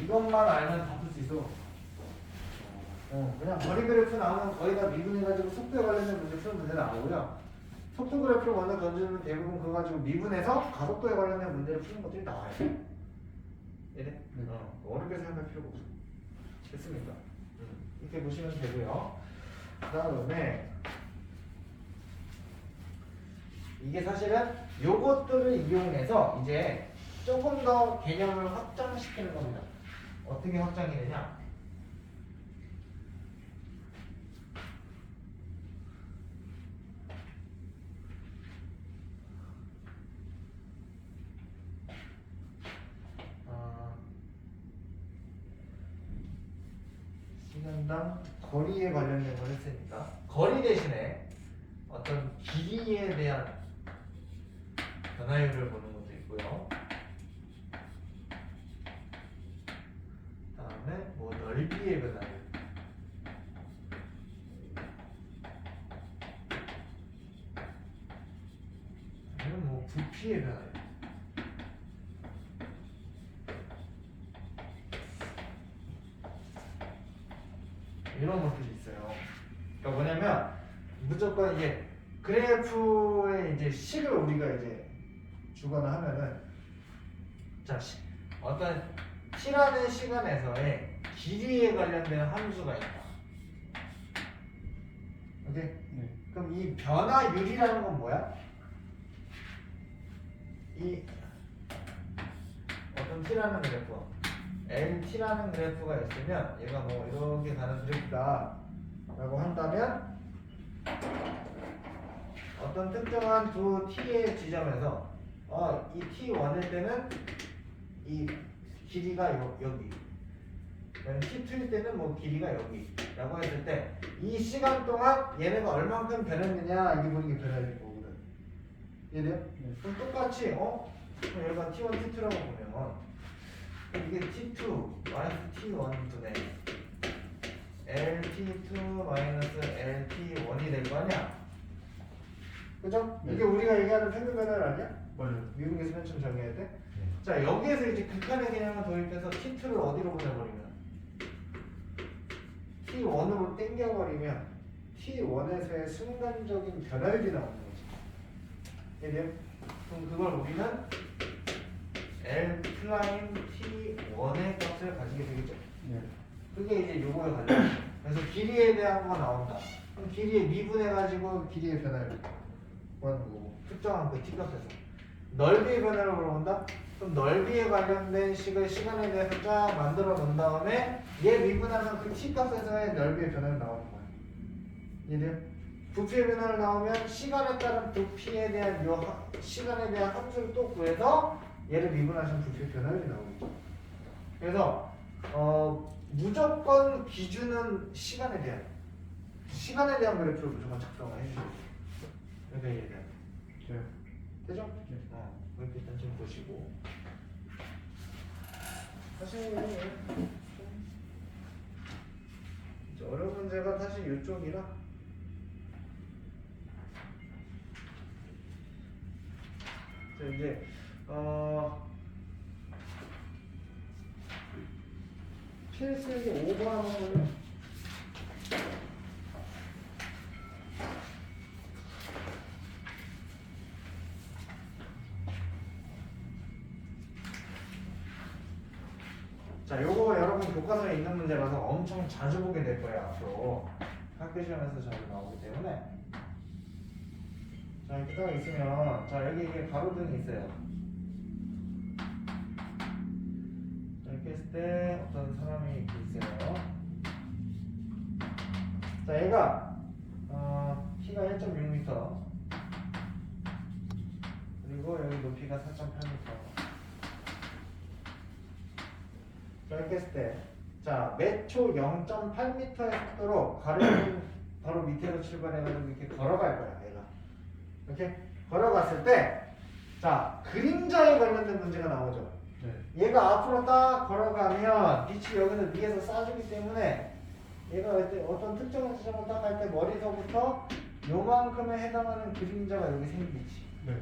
이것만 알면 다 풀 수 있어. 그냥 거리 그래프 나오면 거의 다 미분해가지고 속도에 관련된 문제 푸는 문제는 아니고요. 속도 그래프를 먼저 던지면 대부분 그거 가지고 미분해서 가속도에 관련된 문제를 푸는 것들이 나와요. 네? 어렵게 생각할 필요가 없어. 됐습니까? 이렇게 보시면 되고요. 그 다음에 이게 사실은 요것들을 이용해서 이제 조금 더 개념을 확장시키는 겁니다. 어떻게 확장이 되냐? 시간당 거리에 관련된 걸 했으니까 거리 대신에 어떤 길이에 대한 변화율을 보는 것도 있고요. 다음에 뭐 넓이의 변화율, 아니면 뭐 부피의 변화율. 이런 것들이 있어요. 그러니까 뭐냐면 무조건 이제 그래프의 이제 식을 우리가 이제 주거나 하면은 자 어떤 t라는 시간에서의 길이에 관련된 함수가 있다. 오케이? 네. 그럼 이 변화율이라는 건 뭐야? 이 어떤 t라는 그래프, LT라는 그래프가 있으면 얘가 뭐 이렇게 가는 그래프다 라고 한다면 어떤 특정한 두 t의 지점에서 이 t1일 때는 이 길이가 여기, t2일 때는 뭐 길이가 여기 라고 했을 때 이 시간 동안 얘네가 얼만큼 변했느냐 이게 보는 게 변화율인 거거든. 이해돼요? 그럼 똑같이 그럼 여기가 t1, t2라고 보면 이게 t2 마이너스 t1분의 lt2 마이너스 lt1이 될 거 아니야? 그죠? 네. 이게 우리가 얘기하는 평균 변화율 아니야? 맞아요. 미분계수 맨 처음 정해야 돼? 자, 여기에서 이제 극한의 개념을 도입해서 t2를 어디로 보내버리면 t1으로 땡겨버리면 t1에서의 순간적인 변화율이 나오는 거지. 이해돼요? 그럼 그걸 우리는 L 플라임 T1의 값을 가지게 되겠죠. 네. 그게 이제 요거에 관련. 그래서 길이에 대한 거 나온다. 그럼 길이에 미분해가지고 길이의 변화를 구하는 거고. 특정한 그 T값에서. 넓이의 변화를 물어본다? 그럼 넓이에 관련된 식을 시간에 대해서 쫙 만들어 놓은 다음에 얘 미분하면 그 T값에서의 넓이의 변화를 나오는 거야. 이해돼요? 부피의 변화를 나오면 시간에 따른 부피에 대한 시간에 대한 함수를 또 구해서 얘를 미분하시면 부피의 변화율이 나오겠죠. 그래서 무조건 기준은 시간에 대한 그래프를 무조건 작성을 해주셔야 돼요. 그러니까 이해돼요. 네. 되죠? 네. 이렇게 일단 좀 보시고 사실 좀 어려운 문제가 사실 이쪽이라 자 이제 필수기 5번 한번 보면 자 요거 여러분 교과서에 있는 문제라서 엄청 자주 보게 될 거예요. 앞으로 학교 시험에서 자주 나오기 때문에 자 이렇게 딱 있으면 자 여기 이게 가로등이 있어요. 자 이렇게 했을 때 어떤 사람이 이렇게 있어요. 자 얘가 키가 1.6m 그리고 여기 높이가 4.8m. 자 이렇게 했을 때 자 몇 초 0.8m의 속도로 가로등 바로 밑에서 출발해가지고 이렇게 걸어갈 거야 얘가. 이렇게 걸어갔을 때 자 그림자에 관련된 문제가 나오죠. 네. 얘가 앞으로 딱 걸어가면 빛이 여기서 위에서 쏴주기 때문에 얘가 어떤 특정한 지점을 딱 할 때 머리서부터 요만큼에 해당하는 그림자가 여기 생기지. 네.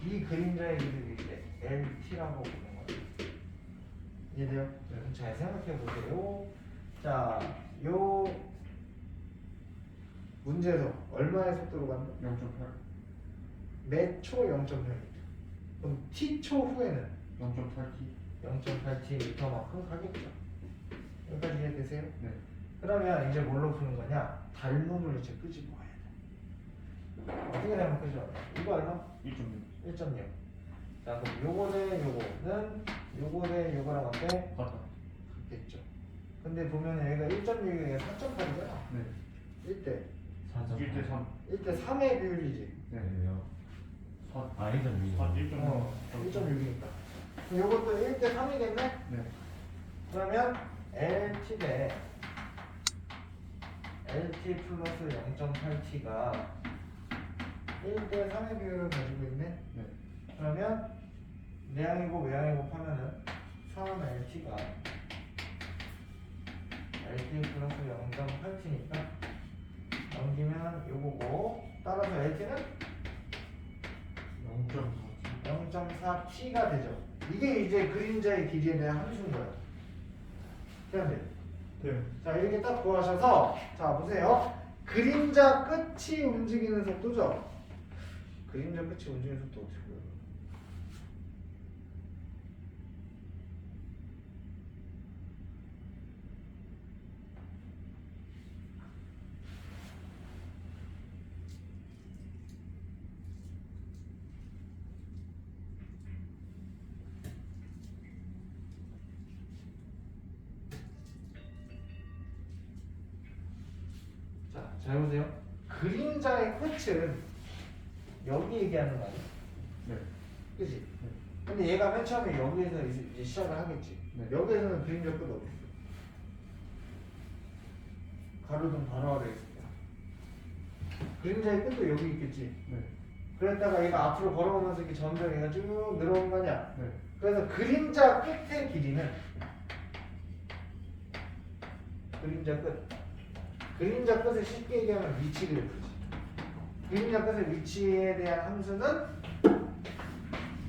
이 그림자의 이름이 이제 LT라고 부르는 거예요. 이해돼요? 네. 그럼 잘 생각해 보세요. 자, 요 문제에서 얼마의 속도로 간다? 0.8. 몇 초 0.8m. 그럼 t초 후에는 0.8t. 0.8t만큼 가겠죠. 여기까지 이해되세요? 네. 그러면 이제 뭘로 푸는 거냐? 닮음을 이제 끄집어야 돼. 어떻게 되면 끄죠? 이거 얼마? 1.6. 1.0. 자, 그럼 요거 대 요거는 요거 대 요거랑 어때? 같다. 같겠죠. 근데 보면 얘가 1.6에 4.8이잖아. 네. 1대 1대 3. 1대 3의 비율이지. 네. 왜요? 4. 아 1.2. 1.6이니까. 요것도 1대 3이겠네? 네. 그러면 LT 대 LT 플러스 0.8T가 1대 3의 비율을 가지고 있네? 네. 그러면 내항이고 외항이고 하면은 3LT가 LT 플러스 0.8T니까 넘기면 요거고 따라서 LT는 0.4t. 0.4T가 되죠. 이게 이제 그림자의 길이에 대한 함수인 거예요. 그런데 네. 자 이렇게 딱 구하셔서 자 보세요. 그림자 끝이 움직이는 속도죠. 그림자 끝이 움직이는 속도 어떻게 보여요? 자, 잘 보세요. 그림자의 끝은 여기 얘기하는 거 아니야? 네. 그지? 네. 근데 얘가 맨 처음에 여기에서 이제 시작을 하겠지. 네. 여기에서는 그림자 끝 어디 있어? 가로등 바로 아래 있을 거야. 그림자의 끝도 여기 있겠지. 네. 그랬다가 얘가 앞으로 걸어오면서 이렇게 점점 얘가 쭉 늘어오는 거 아니야? 네. 그래서 그림자 끝의 길이는 그림자 끝. 그림자 끝을 쉽게 얘기하면 위치 그래프지. 그림자 끝의 위치에 대한 함수는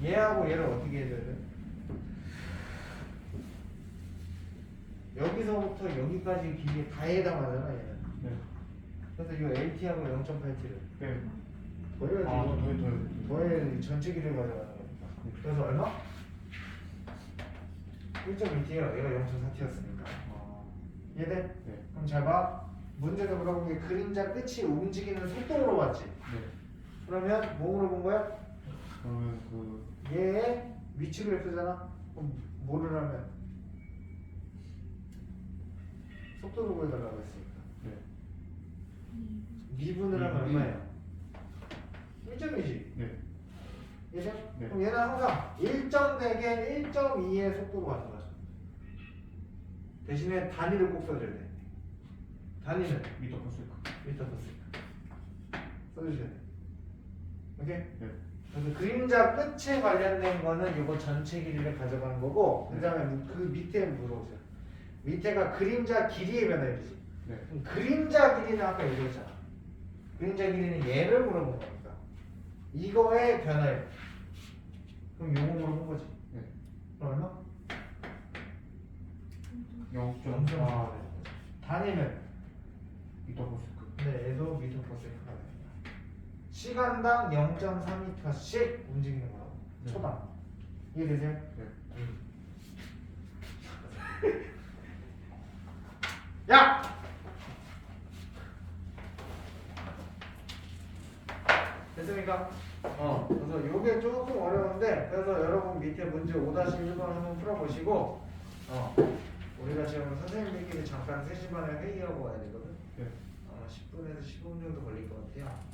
얘하고 얘를 어떻게 해줘야 돼? 여기서부터 여기까지 길이에 다 해당하잖아 얘는. 네. 그래서 이 LT하고 0.8T를 네. 더해야지. 아, 더해 전체 길이를 가져가는 거니까. 그래서 얼마? 1.2T야. 얘가 0.4T였으니까. 아. 이해돼? 네. 그럼 잘 봐. 문제가 물어본 게 그림자 끝이 움직이는 속도로 물어봤지. 네. 그러면 뭐 물어본 거야? 그러면 그 얘의 위치 그래프잖아. 그럼 뭐를 하면? 속도로 구해달라고 했으니까. 네. 미분을 하면 얼마예요? 1점이지. 네. 얘죠? 네. 그럼 얘는 항상 1.4개 1.2의 속도로 가는 거야. 대신에 단위를 꼭 써줘야 돼. 단위는 미터 per second. 미터 퍼 세컨드 써주셔야 돼. 오케이? 네. 그래서 그림자 끝에 관련된 거는 이거 전체 길이를 가져가는 거고 그 다음에 그 밑에 물어보세요. 밑에가 그림자 길이의 변화율이지. 네. 그럼 그림자 길이는 아까 얘기했잖아. 그림자 길이는 얘를 물어본 거니까 이거의 변화율. 그럼 요거 물어본 거지. 네. 그럼 얼마? 0.4 단위는 미터 per second. 네, 얘도 미터 퍼 세컨드가 됩니다. 시간당 0.3m씩 움직이는 거라고. 네. 초당. 이해되세요? 네. 야! 됐습니까? 그래서 요게 조금 어려운데 그래서 여러분 밑에 문제 5-1번 한번 풀어보시고 우리가 지금 선생님들끼리 잠깐 3시 반에 회의하고 와야 되거든. 네. 10분에서 15분 정도 걸릴 것 같아요.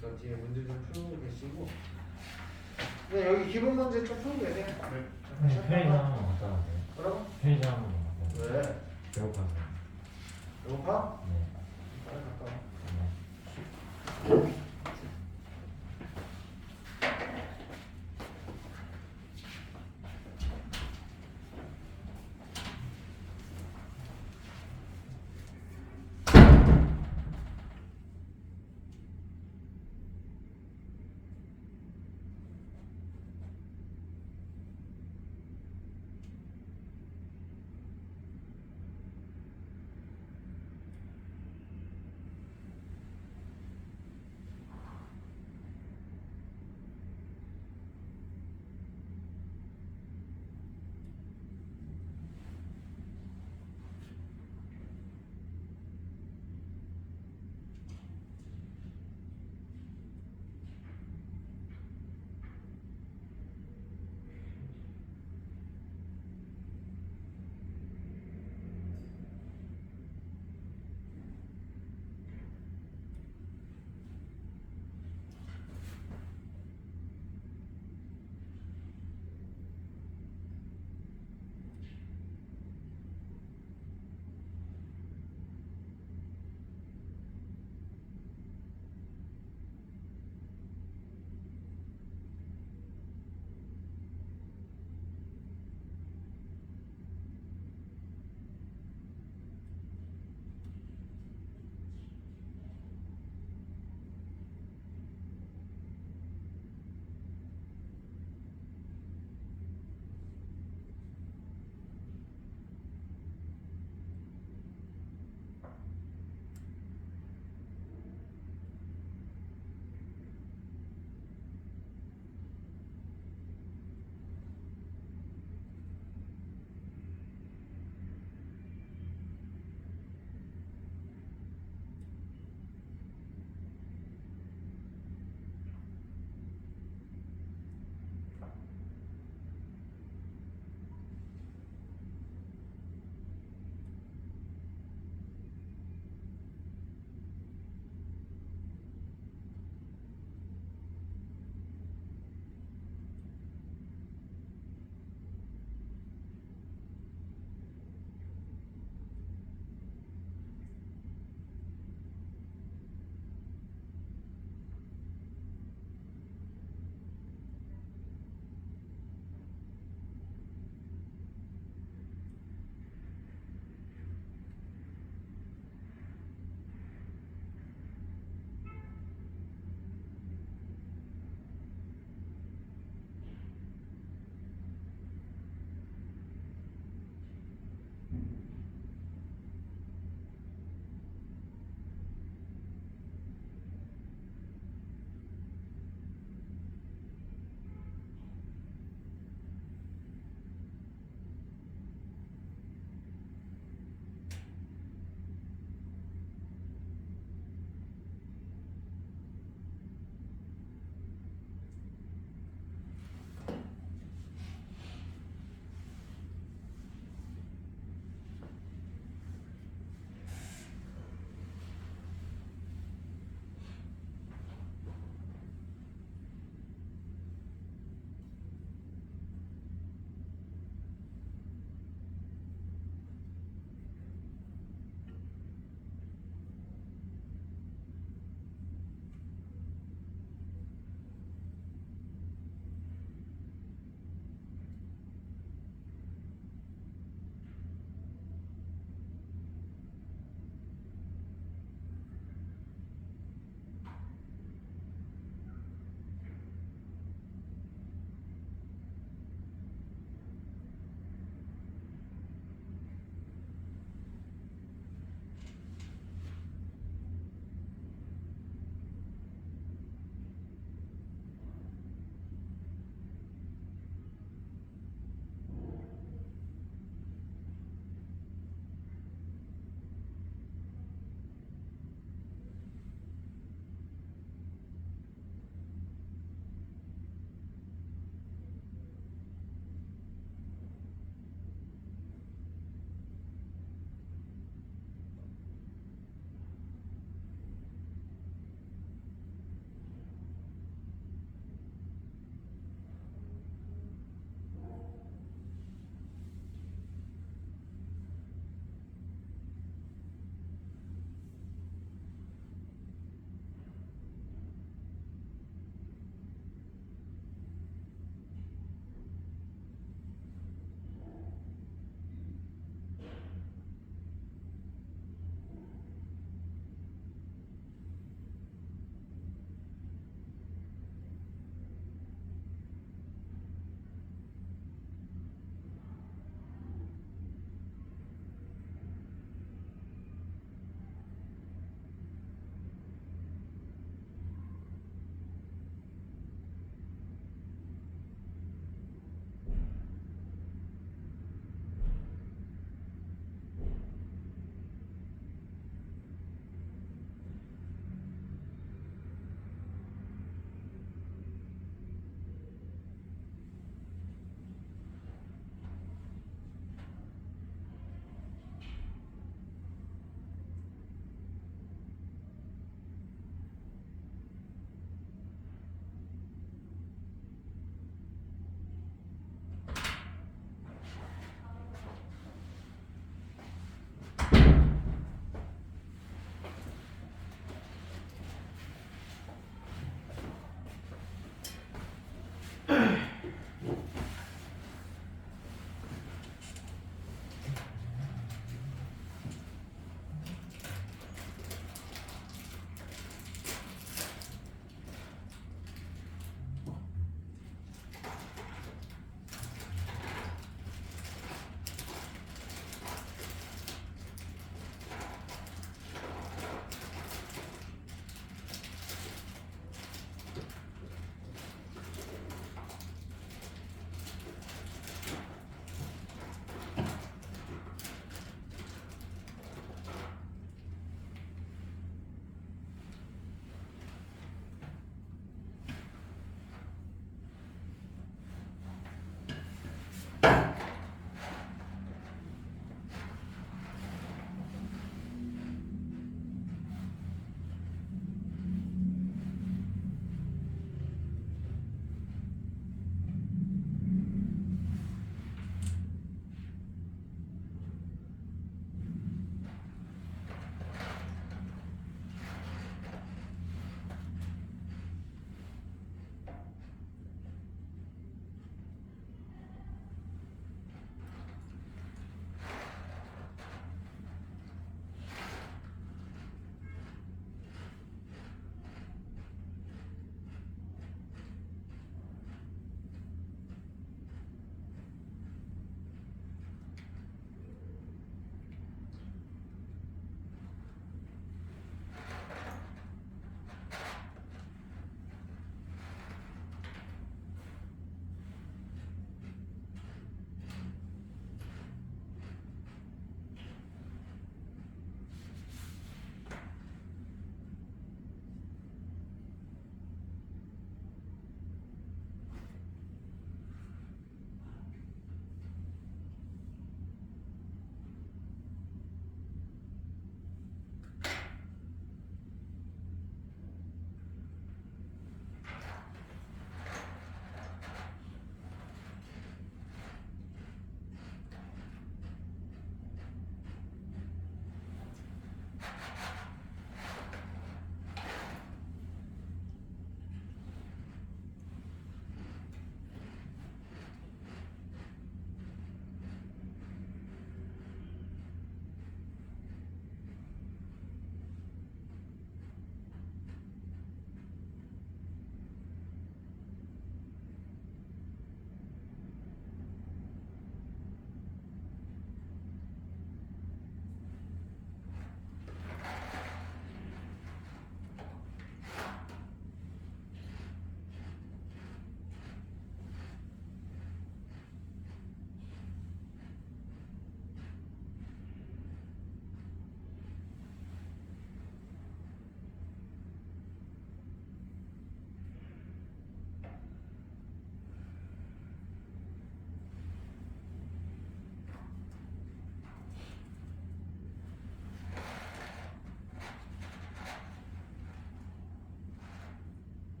그 뒤에 문제 좀 풀고 계시고. 네, 여기 기본 문제 좀 풀고 계세요. 네. 편의점 한번 갔다 와세요. 뭐라고? 편의점 한번 갔다 와세요. 왜? 배고파서. 배고파? 네. 빨리 갔다 와. 네.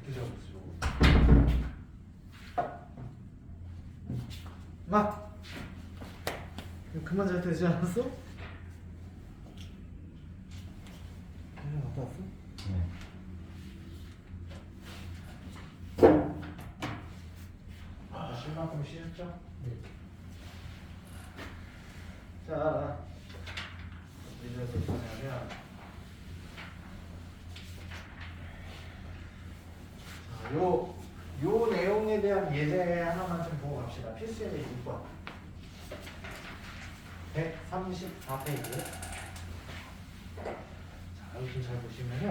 그죠 그죠. 막 그만 잘 되지 않았어? 그냥 갔다 왔어? 네. 쉴 만큼 쉬셨죠? 네. 자, 이제 어떻게 하냐면, 자, 요 내용에 대한 예제 하나만 좀 보고 갑시다. 필수 예제 6번. 134페이지. 자, 여기 좀 잘 보시면은,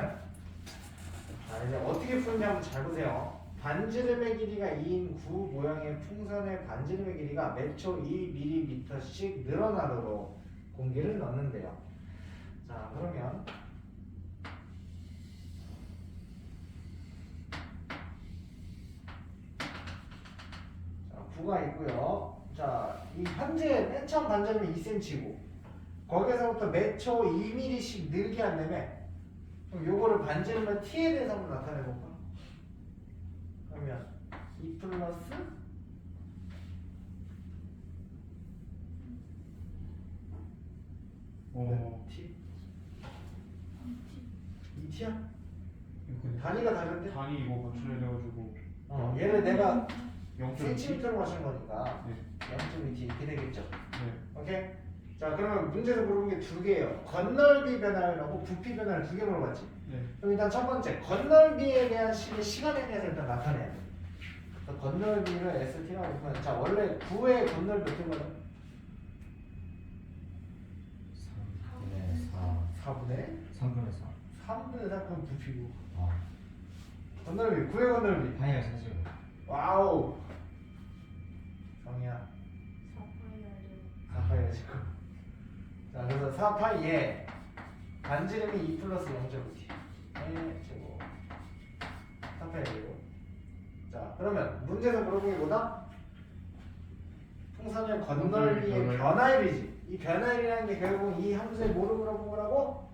자, 이제 어떻게 푸느냐 잘 보세요. 반지름의 길이가 2인 구 모양의 풍선의 반지름의 길이가 매초 2mm씩 늘어나도록 공기를 넣는데요. 자, 그러면 자, 구가 있고요. 자, 이 현재 맨 처음 반지름이 2cm고 거기서부터 매초 2mm씩 늘게 한다면 그럼 요거를 반지름의 t에 대해서 한번 나타내 볼까? 그러면 2 플러스 t 2t야? 이거 단위가 다른데? 단위 이거 맞춰야 돼가지고 얘를 내가 0.2 cm로 하신 거니까 네. 0.2t 이렇게 되겠죠. 네. 오케이? 자, 그러면 문제에서 물어본 게 두 개예요. 건널비 변화율하고 부피 변화율 두 개 물어봤지. 네. 그럼 일단 첫 번째 건널비에 대한 식의 시간에 대해서 일단 나타내야 돼. 그래서 건널비를 ST라고 부르면 자, 원래 9의 건널비 어떻게 말해? 3분의 4. 4분의 3분의 4. 3분의 4 그럼 부피고 아. 건널비 9의 건널비 파이가 사실. 와우 성이야 4파이가 지금 자 그래서 4파이에 반지름이 2 플러스 0.5t 제곱 4파이 되고 자 그러면 문제에서 물어본 게 뭐다? 풍선의 건널비의 변화율이지. 이 변화율이라는 게 결국 이 함수의 뭐를 물어본 거라고?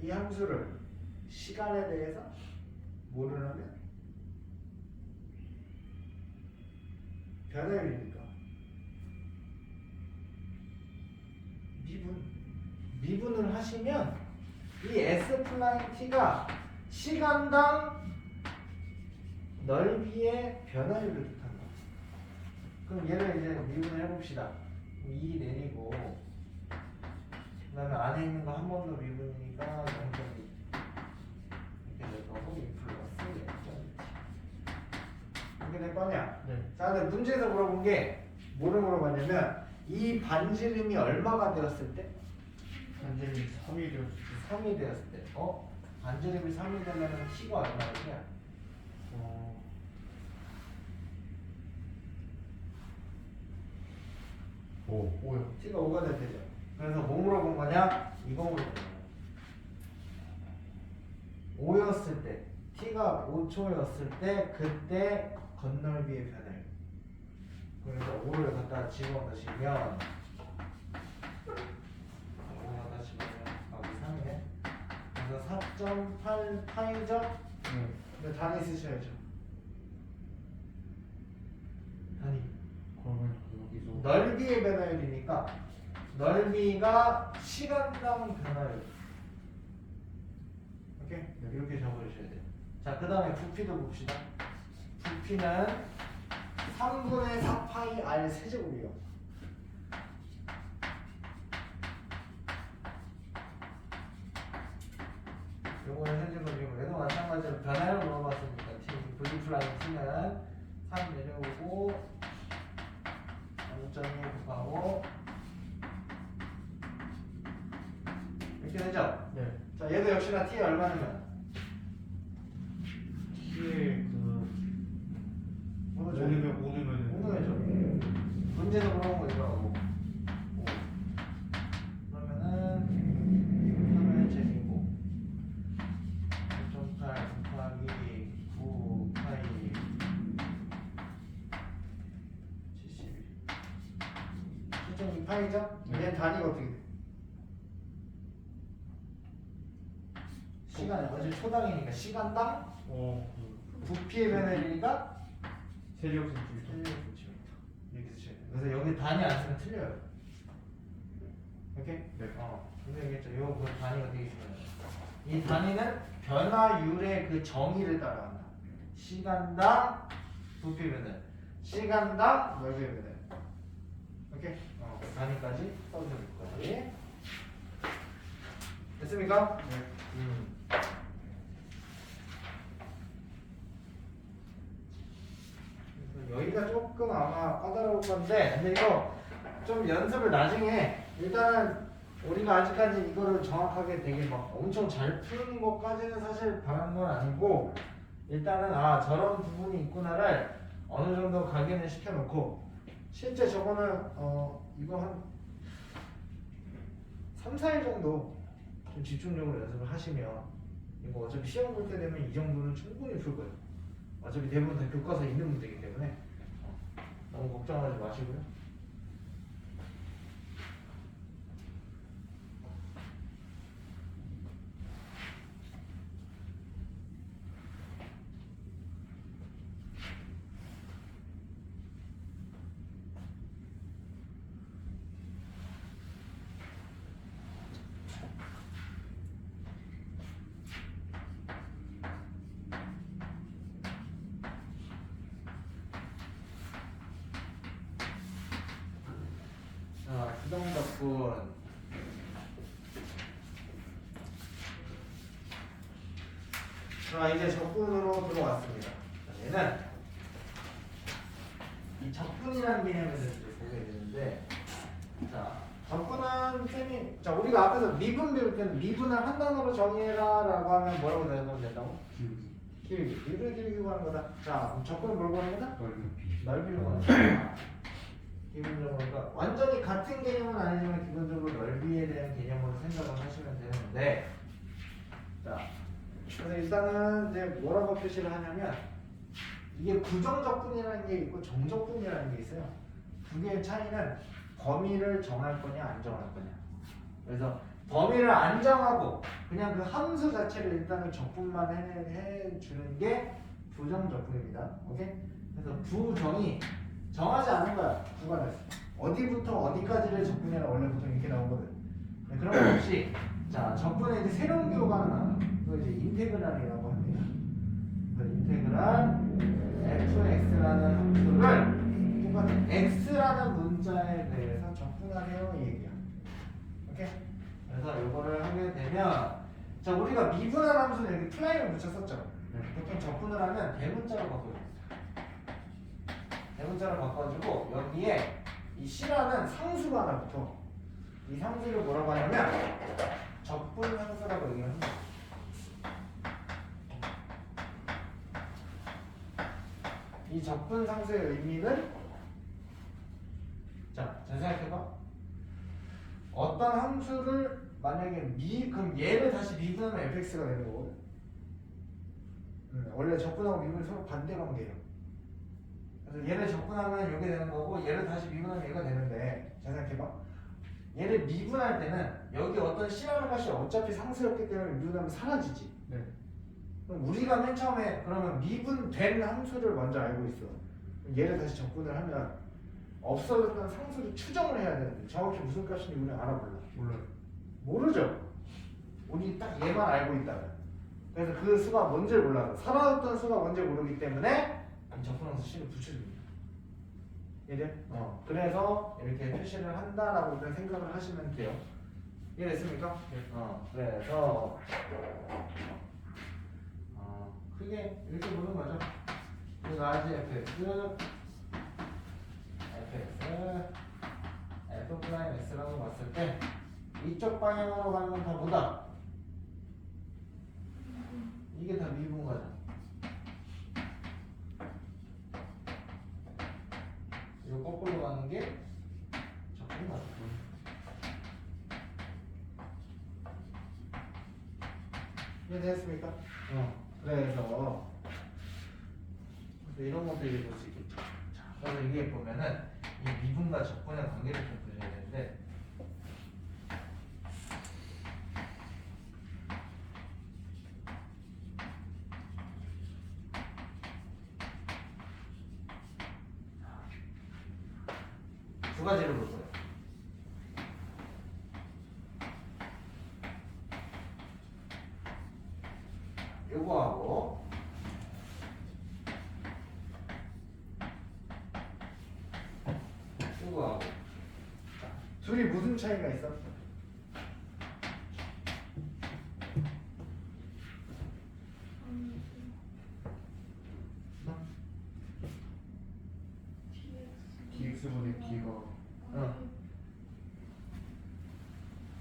이 함수를 시간에 대해서 뭐를 하면? 변화율이니까 미분을 하시면 이 S 플라잉 T가 시간당 넓이의 변화율을 뜻한다. 그럼 얘를 이제 미분을 해봅시다. 2 내리고 그 다음에 안에 있는 거 한 번 더 미분이니까 0.2 이렇게 될 거고 2 플러스 0.2t 이렇게 될 거 아니야? 네. 자, 근데 문제에서 물어본 게 뭐를 물어봤냐면 이 반지름이 얼마가 되었을 때? 반지름이 3이 되었을 때 3이 되었을 때 반지름이 3이 되면 t가 얼마냐? 오. 5요. t가 5가 될 때죠. 그래서 뭐 물어본 거냐? 이거 물어본 거야. 5였을 때 t가 5초였을 때 그때 건널비의 변화율. 그래서 5를 갖다 집어넣으시면 5 갖다 집어넣으면 3이네. 그래서 4.8 파이죠? 네. 근데 단위 쓰셔야죠. 단위. 그러면 여기서 넓이의 변화율이니까 넓이가 시간당 변화율. 오케이? 이렇게 적어주셔야 돼요. 자, 그 다음에 부피도 봅시다. 부피는 3분의 4파이 r 세제곱이요. 요거는 세제곱이고 얘도 마찬가지로 변화율 물어봤으니까 V 플라잉 t는 3 내려오고 0.2 곱하고 이렇게 되죠? 네. 자, 얘도 역시나 t에 얼마냐면 T의 그 오늘죠? 오늘면 오늘이죠. 문제도 물어본 거 이거라고. 그러면은 3의 제곱 1.8 곱하기 9 파이 71 7.2파이죠? 네. 얘 단위가 어떻게 돼? 시간 어제 초당이니까 시간당 그 부피의 변의 길이가 세제곱 센티미터. 1cm 이렇게 쓰시면 돼요. 그래서 여기 단위 안 쓰면 틀려요. 오케이? 네. 선생님겠죠? 요거 단위가 되게 중요해요. 이 단위는 변화율의 그 정의를 따라간다. 시간당 부피 변화, 시간당 넓이의 변화. 오케이? 단위까지 써주는 거지. 됐습니까? 네. 그래서 여기가 조금 아마 까다로울 건데, 근데 이거 좀 연습을 나중에 일단은 우리가 아직까지 이거를 정확하게 되게 막 엄청 잘 푸는 것까지는 사실 바란 건 아니고, 일단은 저런 부분이 있구나를 어느 정도 각인을 시켜놓고, 실제 저거는 이거 한 3, 4일 정도 좀 집중적으로 연습을 하시면 이거 어차피 시험 볼 때 되면 이 정도는 충분히 풀 거예요. 어차피 대부분 다 교과서에 있는 문제이기 때문에 너무 걱정하지 마시고요. 자, 수동적분. 자, 이제 적분으로 들어왔습니다. 자, 얘는 이 적분이라는 개념에 대해서 이제 보게 되는데, 자, 적분은 쌤이, 자, 우리가 앞에서 미분 배울 때는 미분을 한 단어로 정의해라라고 하면 뭐라고 대답하면 된다고? 길기. 길을 길기 구하는 거다. 자, 그럼 적분은 뭘 구하는 거다? 넓이를 구하는 거다. 기본적으로 그러니까 완전히 같은 개념은 아니지만 기본적으로 넓이에 대한 개념으로 생각을 하시면 되는데, 자, 그래서 일단은 이제 뭐라고 표시를 하냐면, 이게 부정적분이라는 게 있고 정적분이라는 게 있어요. 두 개의 차이는 범위를 정할 거냐 안 정할 거냐. 그래서 범위를 안 정하고 그냥 그 함수 자체를 일단은 적분만 해주는 게 부정적분입니다. 오케이? 그래서 부정이 정하지 않은 거야. 구간에서 어디부터 어디까지를 적분이라 원래 보통 이렇게 나오거든. 그런 거 없이, 자, 적분에 이제 새로운 교가 하나 나와요. 그거 이제 인테그랄이라고 합니다. 그래서 인테그랄 fx라는 함수를 똑같은 x라는 문자에 대해서 적분하래요 이 얘기야. 오케이? 그래서 요거를 하게 되면, 자, 우리가 미분한 함수는 여기 플라임을 붙였었죠. 보통 적분을 하면 대문자로 바꿔줍니다. 대문자로 바꿔주고 여기에 이 c라는 상수가 하나 붙어. 이 상수를 뭐라고 하냐면 적분 상수라고 얘기를 합니다. 이 적분 상수의 의미는, 자, 잘 생각해봐. 어떤 함수를 만약에 그럼 얘를 다시 미분하면 fx가 되는 거거든. 원래 적분하고 미분이 서로 반대 관계예요. 그래서 얘를 적분하면 이게 되는 거고, 얘를 다시 미분하면 얘가 되는데, 잘 생각해봐. 얘를 미분할 때는 여기 어떤 c라는 값이 어차피 상수였기 때문에 미분하면 사라지지. 네. 그럼 우리가 맨 처음에 그러면 미분된 함수를 먼저 알고 있어. 얘를 다시 적분을 하면 없어졌던 상수를 추정을 해야 되는데, 정확히 무슨 값인지 우리는 알아 몰라? 몰라요. 모르죠. 우리 딱 얘만 알고 있다면. 그래서 그 수가 뭔지를 몰라서 살아왔던 수가 뭔지 모르기 때문에 이 적분함수 c를 붙여줍니다. 이해돼? 그래서 이렇게 표시를 한다라고 일단 생각을 하시면 돼요. 이해됐습니까? 네. 그래서 크게 이렇게 보는 거죠. 그 라지 fx, f 프라임 x라고 봤을 때 이쪽 방향으로 가는 건 다 뭐다? 이게 다 미분 과정. 이거 거꾸로 가는 게 적분 과정. 이해됐습니까? 그래서 이런 것도 읽을 수 있겠죠. 자, 그래서 이게 보면은 이 미분과 적분의 관계를 좀 보셔야 되는데, 가지를 볼 거예요. 요거하고 요거하고 자, 둘이 무슨 차이가 있어? dx분의 d가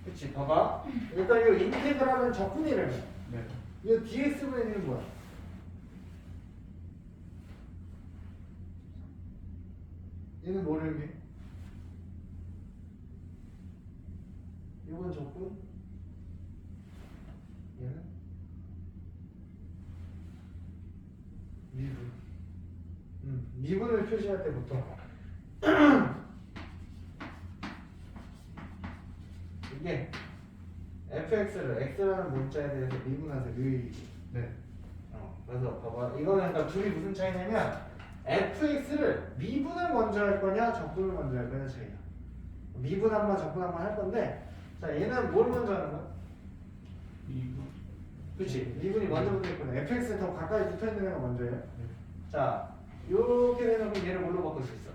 그치, 봐봐. 일단 이 인테그랄은 적분이라며. 네. 이 dx분의 1은 뭐야? 얘는 뭐를 의미해? 이건 적분, 얘는 미분. 미분을 표시할 때 보통 이게 fx를 x라는 문자에 대해서 미분해서 묘일이지. 네. 그래서 봐봐, 이거는 그러니까 둘이 무슨 차이냐면 fx를 미분을 먼저 할 거냐 적분을 먼저 할 거냐 차이야. 미분 한 번 적분 한 번 할 건데, 자 얘는 뭘 먼저 하는 거야? 미분. 그렇지, 미분이 먼저 붙어 있거든. fx에 더 가까이 붙어 있는 애가 먼저예요. 네. 자 요렇게 되면 그럼 얘를 뭘로 바꿀 수 있어?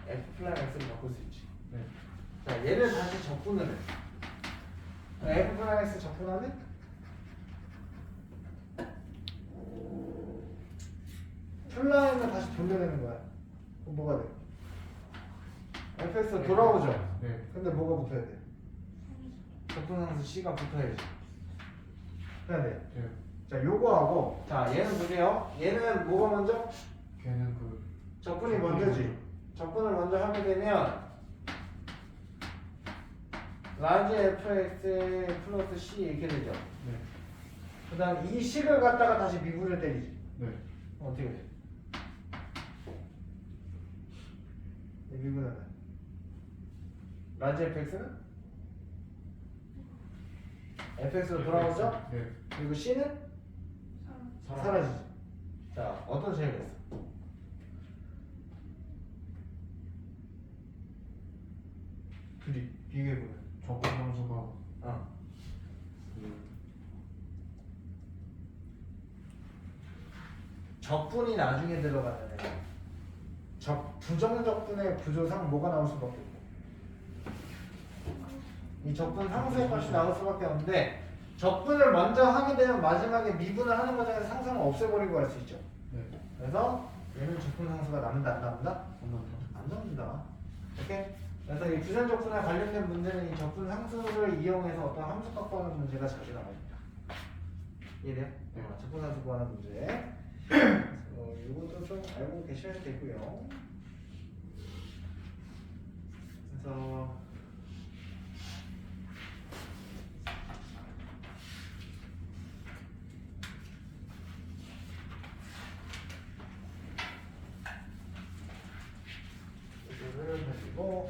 f 플라이 x로 바꿀 수 있지. 네. 자 얘를 다시 적분을 해. f 플라이 x 적분하면 플라이는 다시 돌려내는 거야. 그럼 뭐가 돼? fx가 돌아오죠. 네. 근데 뭐가 붙어야 돼? 적분함수 c가 붙어야지. 해야 돼. 네. 자 요거하고, 자 얘는 보세요. 얘는 뭐가 먼저? 걔는 그 적분이 먼저지. 적분을 먼저 하게 되면 라지 fx 플러스 c 이렇게 되죠. 네. 그 다음 이 식을 갖다가 다시 미분을 때리지. 네. 어떻게 돼? 이 미분하면 라지 fx는 fx로 돌아오죠? 네. 그리고 c는 사라지지. 자 어떤 차이가 있어? 둘이 비교해보면 적분 함수가 적분이 나중에 들어가는 애. 부정적분의 구조상 뭐가 나올 수밖에 없고, 이 적분 상수의 값이 나올 수밖에 없는데, 적분을 먼저 하게 되면 마지막에 미분을 하는 과정에서 상수는 없애버리고 갈 수 있죠. 네. 그래서 얘는 적분 상수가 남는다 안 남는다? 한번더 안 남는다. 오케이? 그래서 이 부정적분에 관련된 문제는 이 적분 상수를 이용해서 어떤 함수 확보하는 문제가 자주 나옵니다. 이해돼요? 네. 적분 상수 구하는 문제. 이것도 좀 알고 계셔야 되고요. 그래서 이거를 가지고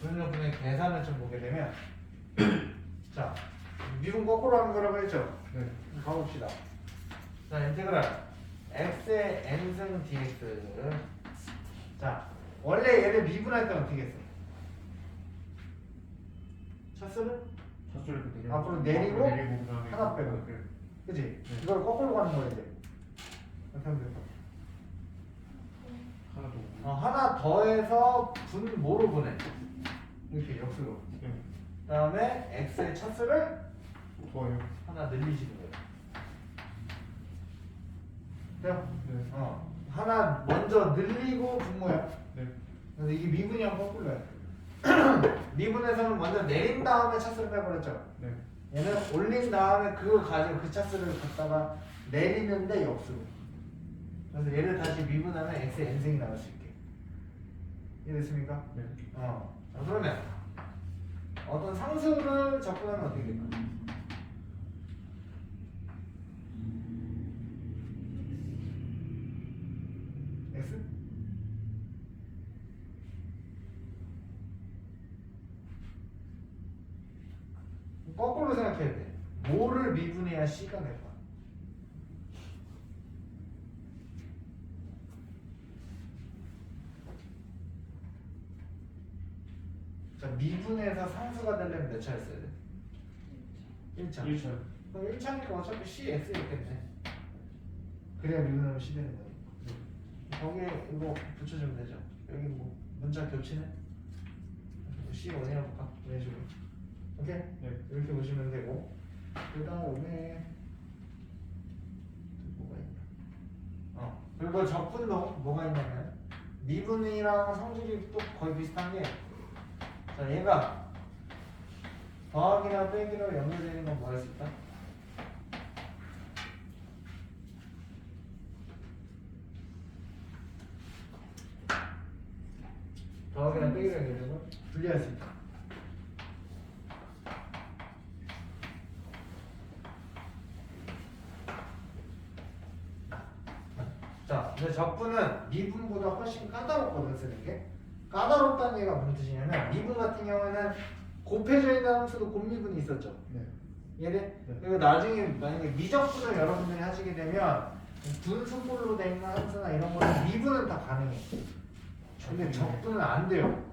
부정적분의 계산을 좀 보게 되면 자 미분 거꾸로 하는 거라고 했죠? 네. 가봅시다. 자 인테그랄 x의 n승 dx. 자 원래 얘를 미분할 때 어떻게 했어? 첫 수를 첫줄을 그대로 앞으로 내리고 그다음에 하나 빼고. 네. 그치? 네. 이걸 거꾸로 가는 거야 이제. 이렇게 하면 돼. 하나 더. 하나 더해서 분 뭐로 보내? 이렇게 역수로. 네. 그 다음에 x의 첫 수를 더해요. 하나 늘리시는 거예요. 돼요? 네. 하나 먼저 늘리고 분모야. 네. 그래서 이게 미분이랑 거꾸로야. 미분에서는 먼저 내린 다음에 첫 수를 빼버렸죠. 네. 얘는 올린 다음에 그걸 가지고 그 차수를 갖다가 내리는데 역수로. 그래서 얘를 다시 미분하면 x의 n승이 나올 수 있게. 이해됐습니까? 네. 자, 그러면 어떤 상수를 접근하면 어떻게 될까? x? 거꾸로 생각해야 돼. 뭐를 미분해야 c가 될까? 자, 미분해서 상수가 되려면 몇 차였어야 돼? 1차. 1차. 그럼 1차니까 어차피 cx였겠네. 그래야 미분하면 c 되는 거예요. 거기에 이거 붙여주면 되죠. 여기 뭐 문자 겹치네? c 원이라 볼까? 이런 식으로. 오케이? 네. 이렇게 보시면 되고, 그 다음에 뭐가 있냐? 그리고 적분도 뭐가 있냐면 미분이랑 성질이 또 거의 비슷한 게, 자, 얘가 더하기나 빼기로 연결되는 건 뭐 할 수 있다? 더하기나 빼기로 연결되는 건 분리할 수 있다. 자, 근데 적분은 미분보다 훨씬 까다롭거든, 쓰는 게. 까다롭다는 얘기가 무슨 뜻이냐면, 미분 같은 경우에는 곱해져 있는 함수도 곱미분이 있었죠. 네. 이해돼? 네. 그리고 나중에 만약에 미적분을 여러분들이 하시게 되면 분수꼴로 돼 있는 함수나 이런 거는 미분은 다 가능해. 근데 적분은 안 돼요.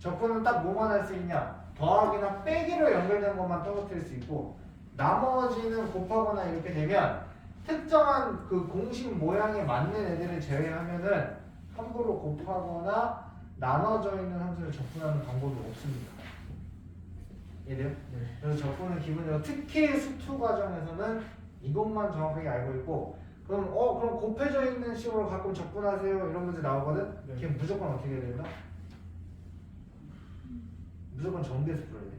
적분은 딱 뭐만 할 수 있냐? 더하기나 빼기로 연결된 것만 떨어뜨릴 수 있고, 나머지는 곱하거나 이렇게 되면 특정한 그 공식 모양에 맞는 애들을 제외하면은 함부로 곱하거나 나눠져 있는 함수를 적분하는 방법이 없습니다. 이해돼요? 네. 그래서 적분은 기본적으로 특히 수투 과정에서는 이것만 정확하게 알고 있고, 그럼 곱해져 있는 식으로 가끔 적분하세요 이런 문제 나오거든? 네. 걔 무조건 어떻게 해야 된다? 무조건 정비해서 풀어야 돼.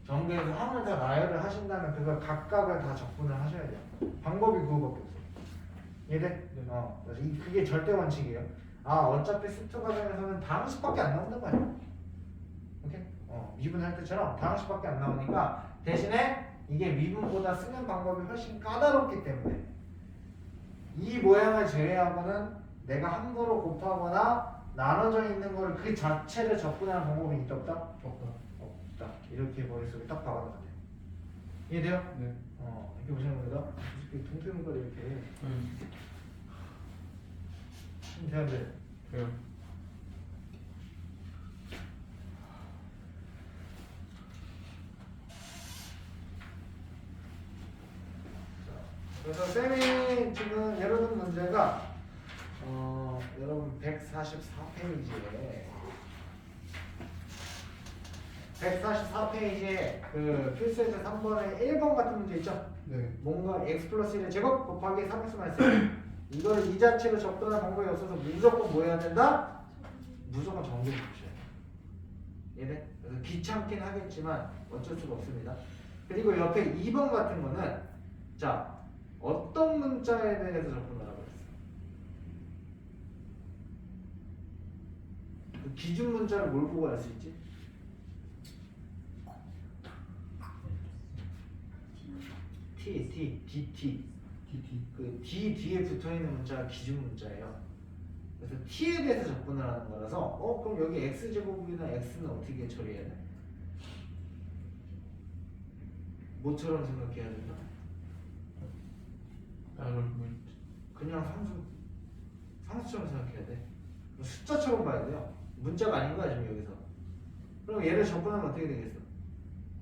정비해서 함을 다 나열을 하신 다음에 그걸 각각을 다 적분을 하셔야 돼요. 방법이 그거밖에 없어. 이해돼? 네. 그래서 그게 절대 원칙이에요. 어차피 수투 과정에서는 다항식밖에 안 나온단 말이야. 오케이? 미분할 때처럼 다항식밖에 안 나오니까 대신에 이게 미분보다 쓰는 방법이 훨씬 까다롭기 때문에 이 모양을 제외하고는 내가 함부로 곱하거나 나눠져 있는 걸 그 자체를 적분하는 방법이 있다 없다? 없다. 없다. 이렇게 머릿속에 딱 박아놓으면 돼. 이해돼요? 네. 이렇게 보시는 겁니다. 이렇게 동태문과를 이렇게 돼야 돼. 그래요. 그래서 쌤이 지금 열어둔 문제가 여러분 144페이지에 그 필수에서 3번에 1번 같은 문제 있죠? 네. 뭔가 x 플러스 1의 제곱 곱하기 3x만 있어요. 이걸 이 자체로 접근할 방법이 없어서 무조건 뭐 해야 된다? 무조건 정비를 붙여야 돼. 얘네? 그래서 귀찮긴 하겠지만 어쩔 수가 없습니다. 그리고 옆에 2번 같은 거는 자 어떤 문자에 대해서 접근하라고 했어? 그 기준 문자를 뭘 보고 알 수 있지? DT 그 D 뒤에 붙어있는 문자가 기준 문자예요. 그래서 T에 대해서 접근을 하는 거라서 그럼 여기 X제곱이나 X는 어떻게 처리해야 돼? 뭐처럼 생각해야 된다? 그냥 상수처럼 생각해야 돼. 숫자처럼 봐야 돼요. 문자가 아닌 거야 지금 여기서. 그럼 얘를 접근하면 어떻게 되겠어?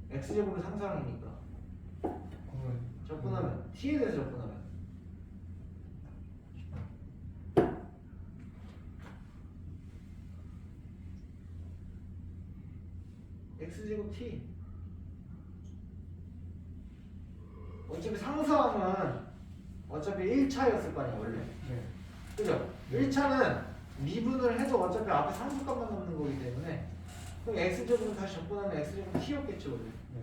X제곱은 상수항이니까 접근하면 T에 대해서 접근하면 X제곱 T. 어차피 상수항은 어차피 1차였을 거 아니야 원래. 네. 그죠? 1차는 미분을 해도 어차피 앞에 상수값만 넣는 거기 때문에 그럼 X제곱은 다시 접근하면 X제곱 T였겠죠 원래. 네.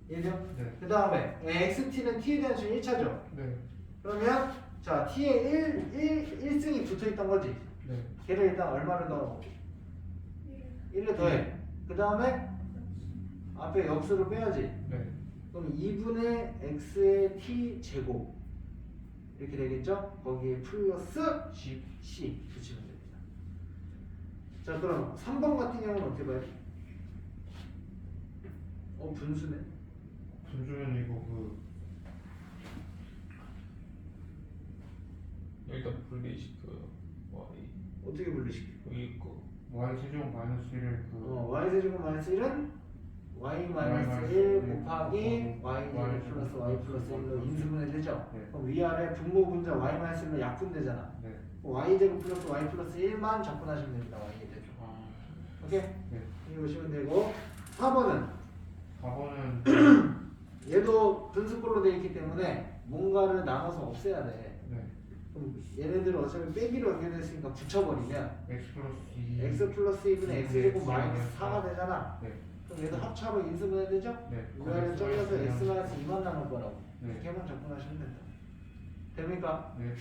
이해돼요? 네. 그 다음에 xt는 t에 대한 수는 1차죠. 네. 그러면 자 t에 1승이 붙어있던 거지. 네. 걔를 일단 얼마를 넣어? 1 1을 더해. 그 다음에 앞에 역수를 빼야지. 네. 그럼 2분의 x의 t 제곱 이렇게 되겠죠? 거기에 플러스 C. c 붙이면 됩니다. 자 그럼 3번 같은 경우는 어떻게 봐야 돼? 분수네. 분주면 이거 그 여기다 분리시켜요. y 어떻게 분리시켜? 여기 거 y 세제곱 마이너스 1을 그 y 세제곱 마이너스 1은 y 마이너스 1 곱하기 y 플러스 y 플러스 1로 인수분해 되죠? 네. 그럼 위아래 분모 분자 y 마이너스 1로 약분되잖아. 네. y 제곱 플러스 y 플러스 1만 접근하시면 됩니다. y 제곱. 아. 오케이? 네. 이거 보시면 되고 4번은 4번은 얘도 분수꼴로 되어 있기 때문에 뭔가를 나눠서 없애야 돼. 네. 그럼 얘네들은 어차피 빼기로 연결됐으니까 붙여버리면 x 플러스 2. x 플러스 2분의 x 제곱 마이너스 4가 네. 되잖아. 네. 그럼 얘도 합차로 인수분해 되죠? 네. 위아래 잘라서 x 마이너스 2만 남을 거라고. 네. 이렇게만 접근하시면 된다. 됩니까? 네.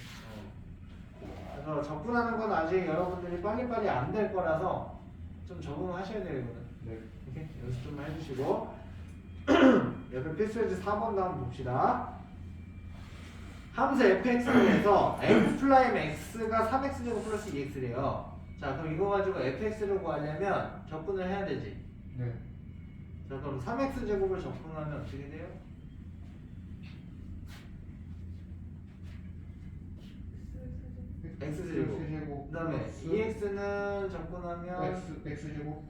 그래서 접근하는 건 아직 여러분들이 빨리빨리 안 될 거라서 좀 적응하셔야 되거든. 네. 이렇게 연습 좀 해주시고 옆에 필수예제 4번 다음 봅시다. 함수 fx에서 f 프라임 x가 3x제곱 플러스 2x래요. 자 그럼 이거 가지고 fx를 구하려면 접근을 해야 되지. 네. 자 그럼 3x제곱을 접근하면 어떻게 돼요? x제곱. 세제곱. 그 다음에 2x는 접근하면 x 제곱.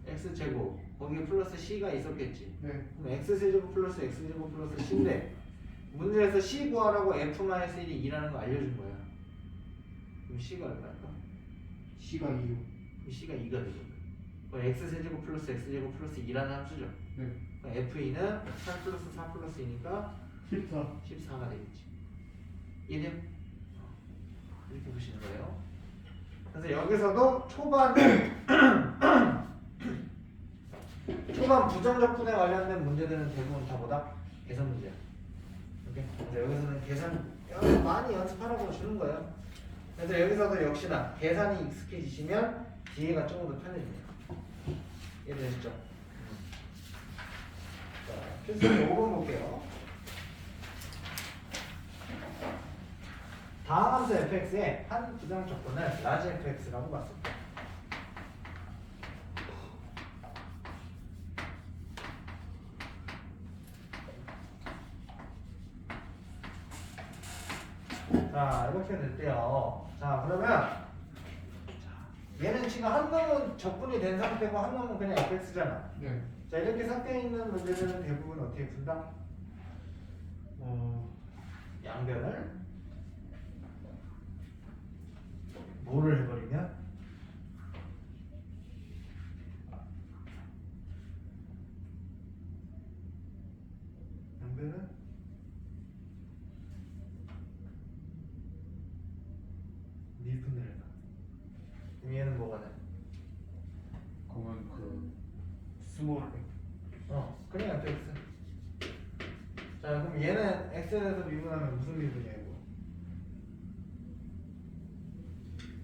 x제곱 거기에 플러스 c가 있었겠지. 네. 그럼 x세제곱 플러스 x제곱 플러스 c인데 문제에서 c 구하라고 f-1이 2라는 거 알려준 거야. 그럼 c가 얼마일까? c가 2요. 그럼 c가 2가 되거든. 그럼 x세제곱 플러스 x제곱 플러스 2라는 함수죠. 네. 그럼 f2는 8 플러스 4 플러스 2니까 14. 14가 되겠지. 이해돼요? 이렇게 보시는 거예요. 그래서 여기서도 초반 부정적 분에 관련된 문제들은 대부분 다 뭐다? 계산 문제야. 오케이? 그래서 여기서는 계산 많이 연습하라고 주는 거예요. 그래서 여기서도 역시나 계산이 익숙해지시면 뒤에가 조금 더 편해집니다. 이해되셨죠? 자, 필수는 5번 볼게요. 다음 함수 fx의 한 부정적 분을 라지 fx라고 봤습니다. 자 이렇게 냈대요. 자 그러면 얘는 지금 한 놈은 적분이 된 상태고 한 놈은 그냥 fx잖아. 네. 자 이렇게 섞여 있는 문제들은 대부분 어떻게 푼다? 양변을 뭐를 해버리면 양변은 밀분을 해봐. 그럼 얘는 뭐가 돼? 그러면 그 스몰 그냥 fx. 자 그럼 얘는 x에 대해서 미분하면 무슨 미분이야 이거?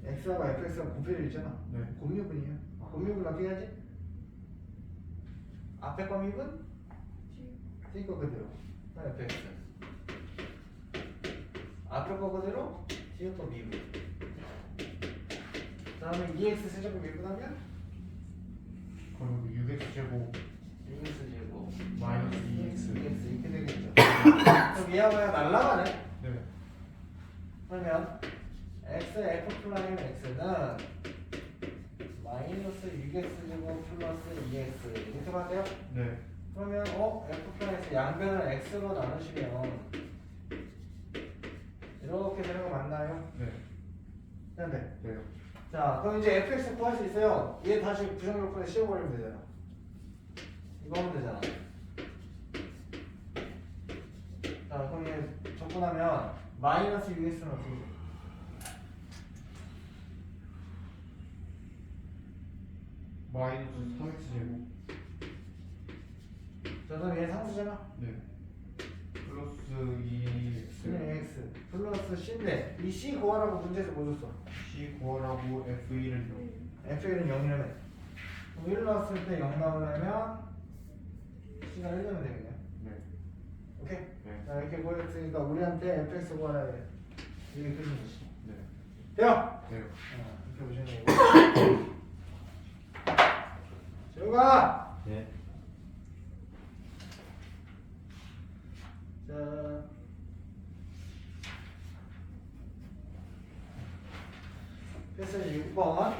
x하고 fx가 곱해져 있잖아. 네. 곱미분이야. 아. 곱미분 어떻게 하지? 앞에 거 미분? 뒤 거 그대로. fx. 앞에 거 그대로, 뒤에 거 미분. 다음에 2x 세제곱 미분하면 그리고 6x 제곱 2x 제곱 마이너스 2x. 2x 이렇게 되겠죠. 그럼 얘하고 얘가 날라가네. 네. 그러면 x f 프라임 x는 마이너스 6x 제곱 플러스 2x 이렇게 맞아요? 네. 그러면 f 프라임 x 양변을 x로 나누시면 이렇게 되는 거 맞나요? 네. 네. 네. 자 그럼 이제 fx 구할 수 있어요. 얘 다시 부정적분에 씌워버리면 되잖아. 이거 하면 되잖아. 자 그럼 얘 접근하면 마이너스 6x는 어떻게 돼? 마이너스 3x 제곱. 그다음 얘 상수잖아. 네. 플러스 2x 그냥 x 플러스 c인데 이 c 구하라고 문제에서 뭐 줬어? C 구하라고 F1은 0. f는 0이라면 1 넣었을 때 0 나오려면 c가 1 되면 되겠네. 네. 오케이? 네. 자 이렇게 보였으니까 우리한테 fx 구하라 해. 이게 끝인 거지. 네. 돼요? 돼요. 이렇게 보시면 되고 재우가 네. 자 패스지 6번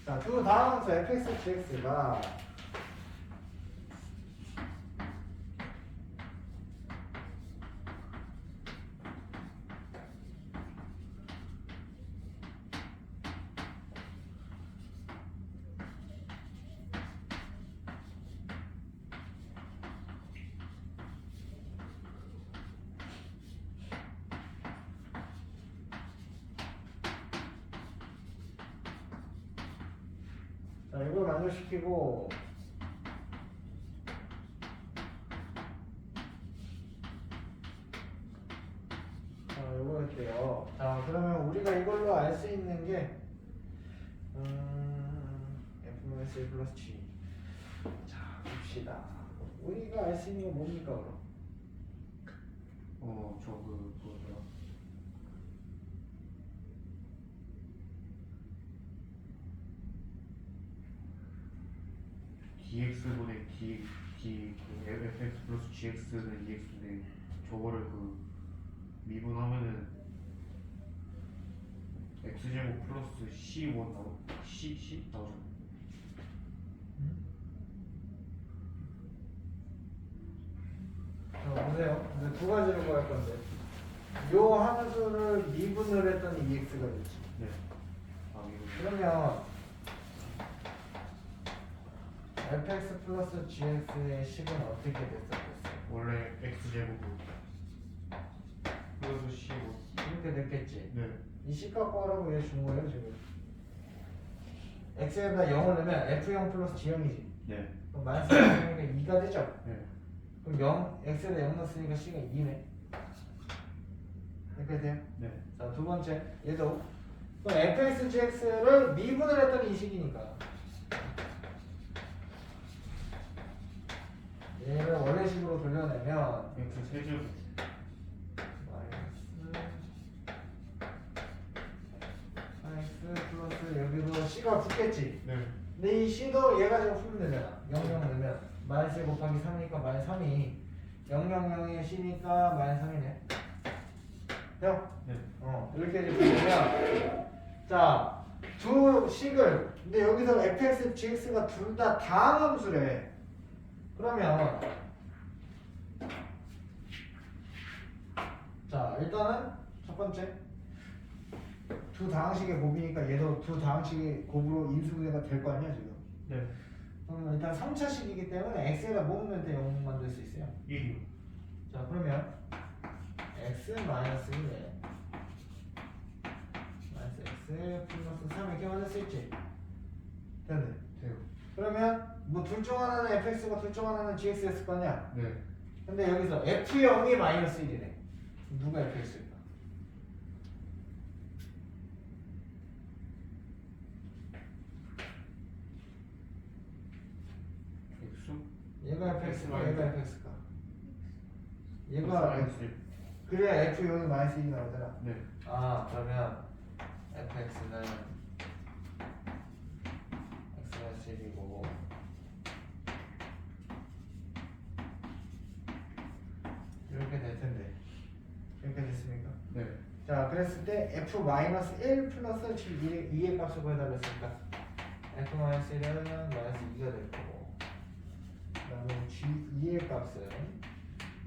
자, 두 다음 함수 fx, gx가 자, 이걸 만족시키고 자, 이거 할게요. 자, 그러면 우리가 이걸로 알 수 있는 게 f-1 플러스 g. 자, 봅시다. 우리가 알 수 있는 건 뭡니까, 그럼? 뭐더라? dx분의 그 fx 플러스 gx는 ex인데 저거를 그 미분하면은 x제곱 플러스 c1 c 나오잖아. 자, 보세요. 이제 두 가지로 구할 건데 요 함수를 미분을 했더니 EX가 됐지. 네. 아 미분. 그러면 fx 플러스 gx의 식은 어떻게 됐었겠어요? 원래 x제곱 플러스 c1. 이렇게 됐겠지. 네. 이 식 갖고 하라고 얘 준 거예요 지금. x에다 0을 넣으면 f0 플러스 g0이지. 네. 그럼 마이너스 0이니까 2가 되죠. 네. 그럼 0, x에다 0 넣었으니까 c가 2네. 이렇게 돼요. 네. 자, 두 번째 얘도 그럼 fx, gx를 미분을 했더니 이 식이니까 얘를 원래식으로 돌려내면 x 세제곱. 마이너스 플러스 여기도 c가 붙겠지. 네. 근데 이 c도 얘가 지금 풀면 되잖아. 0, 0 넣으면 마이너스 1 곱하기 3이니까 마이너스 3이 0, 0, 0에 c니까 마이너스 3이네. 돼요? 네. 이렇게 이제 보면 자, 두 식을 근데 여기서 fx, gx가 둘 다 다항함수래. 그러면 자, 일단은 첫 번째 두 다항식의 곱이니까 얘도 두 다항식의 곱으로 인수분해가 될 거 아니야 지금. 네. 그러면 일단 3차식이기 때문에 x에다 뭐 넣으면 돼? 0 만들 수 있어요. 1이요. 자, 그러면 x 마이너스 1에 마이너스 x 플러스 3 이렇게 만들 수 있지? 됐네. 돼요. 그러면 뭐 둘 중 하나는 fx고 둘 중 하나는 gx였을 거 아니야? 네. 근데 여기서 f0이 마이너스 1이래. 누가 fx일까? x? 얘가 fx가 X 얘가 fx가 얘가 마이너스 1. 그래야 f0이 마이너스 1이 나오잖아. 네. 아, 그러면 fx는 x가 1이고 이렇게 될 텐데 이렇게 됐습니까? 네. 자, 그랬을 때 f-1 플러스 2의 값을 구해달라 했으니까 f-1은 마이너스 2가 될 거고 그 다음에 g2의 값은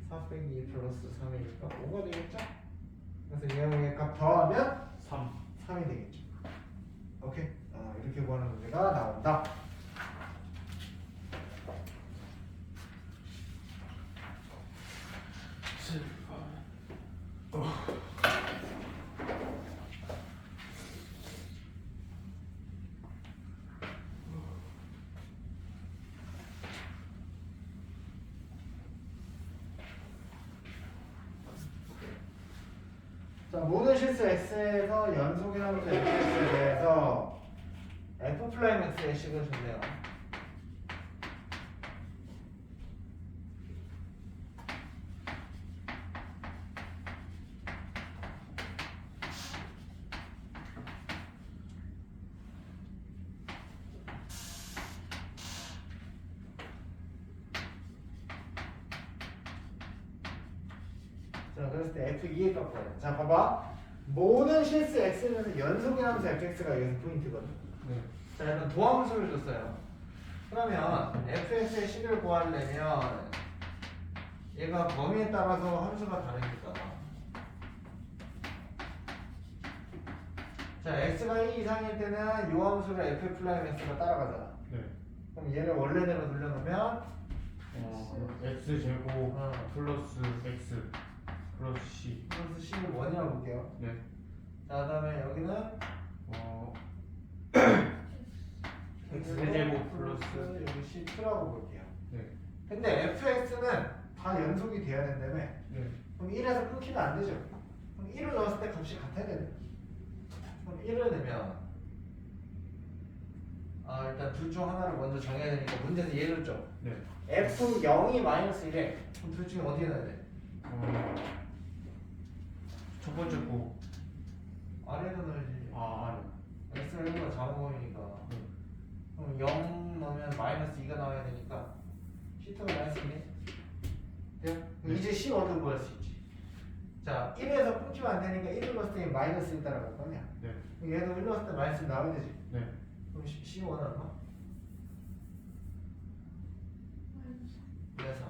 4 빼기 2 플러스 3이니까 5가 되겠죠? 그래서 얘의 값 더하면 3. 3이 되겠죠. 오케이? 이렇게 구하는 문제가 나온다. 자, 모든 실수 x에서 연속이라면서 fx에 대해서 f 플라임 x의 식을 준대요. 자, 그랬을 때 f2에 꺾어요. 자, 봐봐. 모든 실수 x는 연속이라면서 fx가 여기서 포인트거든. 네. 자, 일단 도함수를 줬어요. 그러면 fx의 식을 구하려면 얘가 범위에 따라서 함수가 다르니까. 자, x가 2 이상일 때는 요 함수를 f 플라임 x가 따라가잖아. 네. 그럼 얘를 원래대로 돌려놓으면 x 제곱 어. 플러스 x 플러스 c. 플러스 c를 뭐냐고 볼게요. 네. 자, 그다음에 여기는 x 제곱 플러스 여기 c2라고 볼게요. 네. 근데 fx는 다 연속이 돼야 된다며. 네. 그럼 1에서 끊기면 안 되죠. 그럼 1을 넣었을 때 값이 같아야 되네. 그럼 1을 넣으면 일단 둘 중 하나를 먼저 정해야 되니까 문제에서 얘를 줘. 네. f0이 마이너스 1에 그럼 둘 중에 어디에 넣어야 돼? 첫 번째 거. 아래에다 넣어야지. 아래. x가 1보다 작은거니까. 네. 그럼 0 넣으면 마이너스 2가 나와야 되니까 c2가 마이너스 2네? 돼요? 네. 이제 c 얻을 구할 수 있지. 자, 1에서 끊기면 안 되니까 1을 넣었을 때 마이너스 1 따라갈 거 아니야? 네. 그럼 얘도 1 넣었을 때 마이너스 1 나와야 되지. 네. 그럼 c1 얼마? 그래서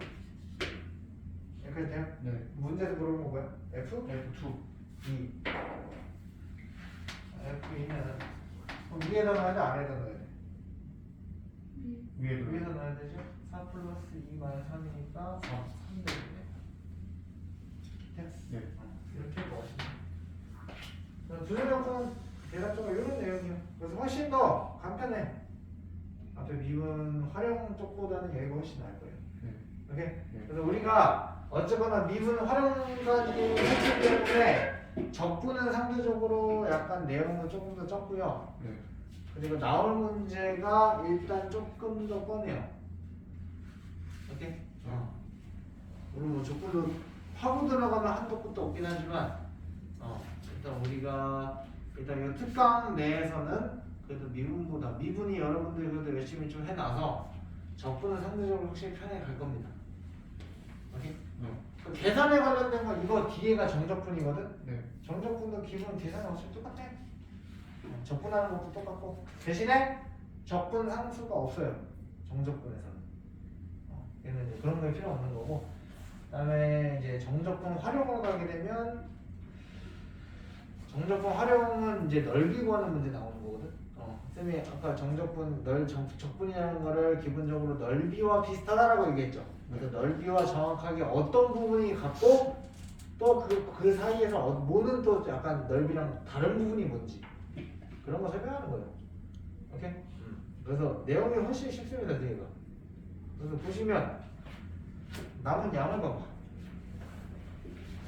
여기까지 돼요? 네. 문제에서 물어본 거 뭐야? f? F2. 2 f2는 그럼 위에다 넣어야 돼? 아래에다 넣어야 돼? 위에도. 위에다 넣어야 되죠? 4 플러스 2 마이너스 3이니까 3 되겠네. 됐어. 네. 이렇게 할 것 같습니다. 두뇌력은 대략적으로 이런 내용이에요. 그래서 훨씬 더 간편해. 앞에 미분 활용 쪽보다는 여기가 훨씬 나을 거예요. 네. 오케이? 네. 그래서 우리가 어쨌거나 미분 활용까지 했기 때문에 적분은 상대적으로 약간 내용은 조금 더 적고요. 네. 그리고 나올 문제가 일단 조금 더 뻔해요. 오케이? 물론 뭐 적분도 파고 들어가면 한도 끝도 없긴 하지만 일단 우리가 일단 이 특강 내에서는 그래도 미분이 여러분들이 그래도 열심히 좀 해놔서 적분은 상대적으로 확실히 편하게 갈 겁니다. 오케이? 네. 그 계산에 관련된 거 이거 뒤에가 정적분이거든? 네. 정적분도 기본 계산이 어차피 똑같아. 적분하는 것도 똑같고 대신에 적분 상수가 없어요. 정적분에서는. 얘는 이제 그런 거 필요 없는 거고. 그다음에 이제 정적분 활용을 가게 되면 정적분 활용은 이제 넓이 구하는 문제 나오는 거거든. 쌤이 아까 정적분 적분이라는 거를 기본적으로 넓이와 비슷하다라고 얘기했죠. 그래서 넓이와 정확하게 어떤 부분이 같고 또 그 사이에서 뭐는 또 약간 넓이랑 다른 부분이 뭔지 그런 거 설명하는 거예요. 오케이? 그래서 내용이 훨씬 쉽습니다, 뒤에가. 그래서 보시면 남은 양을 봐봐.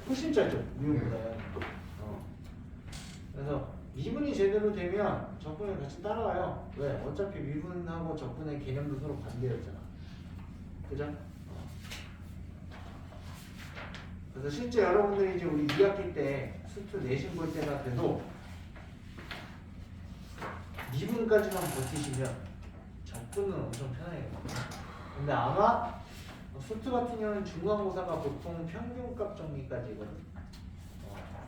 훨씬 짧죠, 미분보다는. 그래서 미분이 제대로 되면 적분이 같이 따라와요. 왜? 어차피 미분하고 적분의 개념도 서로 반대였잖아. 그죠? 그래서 실제 여러분들이 이제 우리 2학기 때 수투 내신 볼 때가 돼도 미분까지만 버티시면 적분은 엄청 편하게 가요. 근데 아마 수투 같은 경우는 중간고사가 보통 평균값 정리까지거든.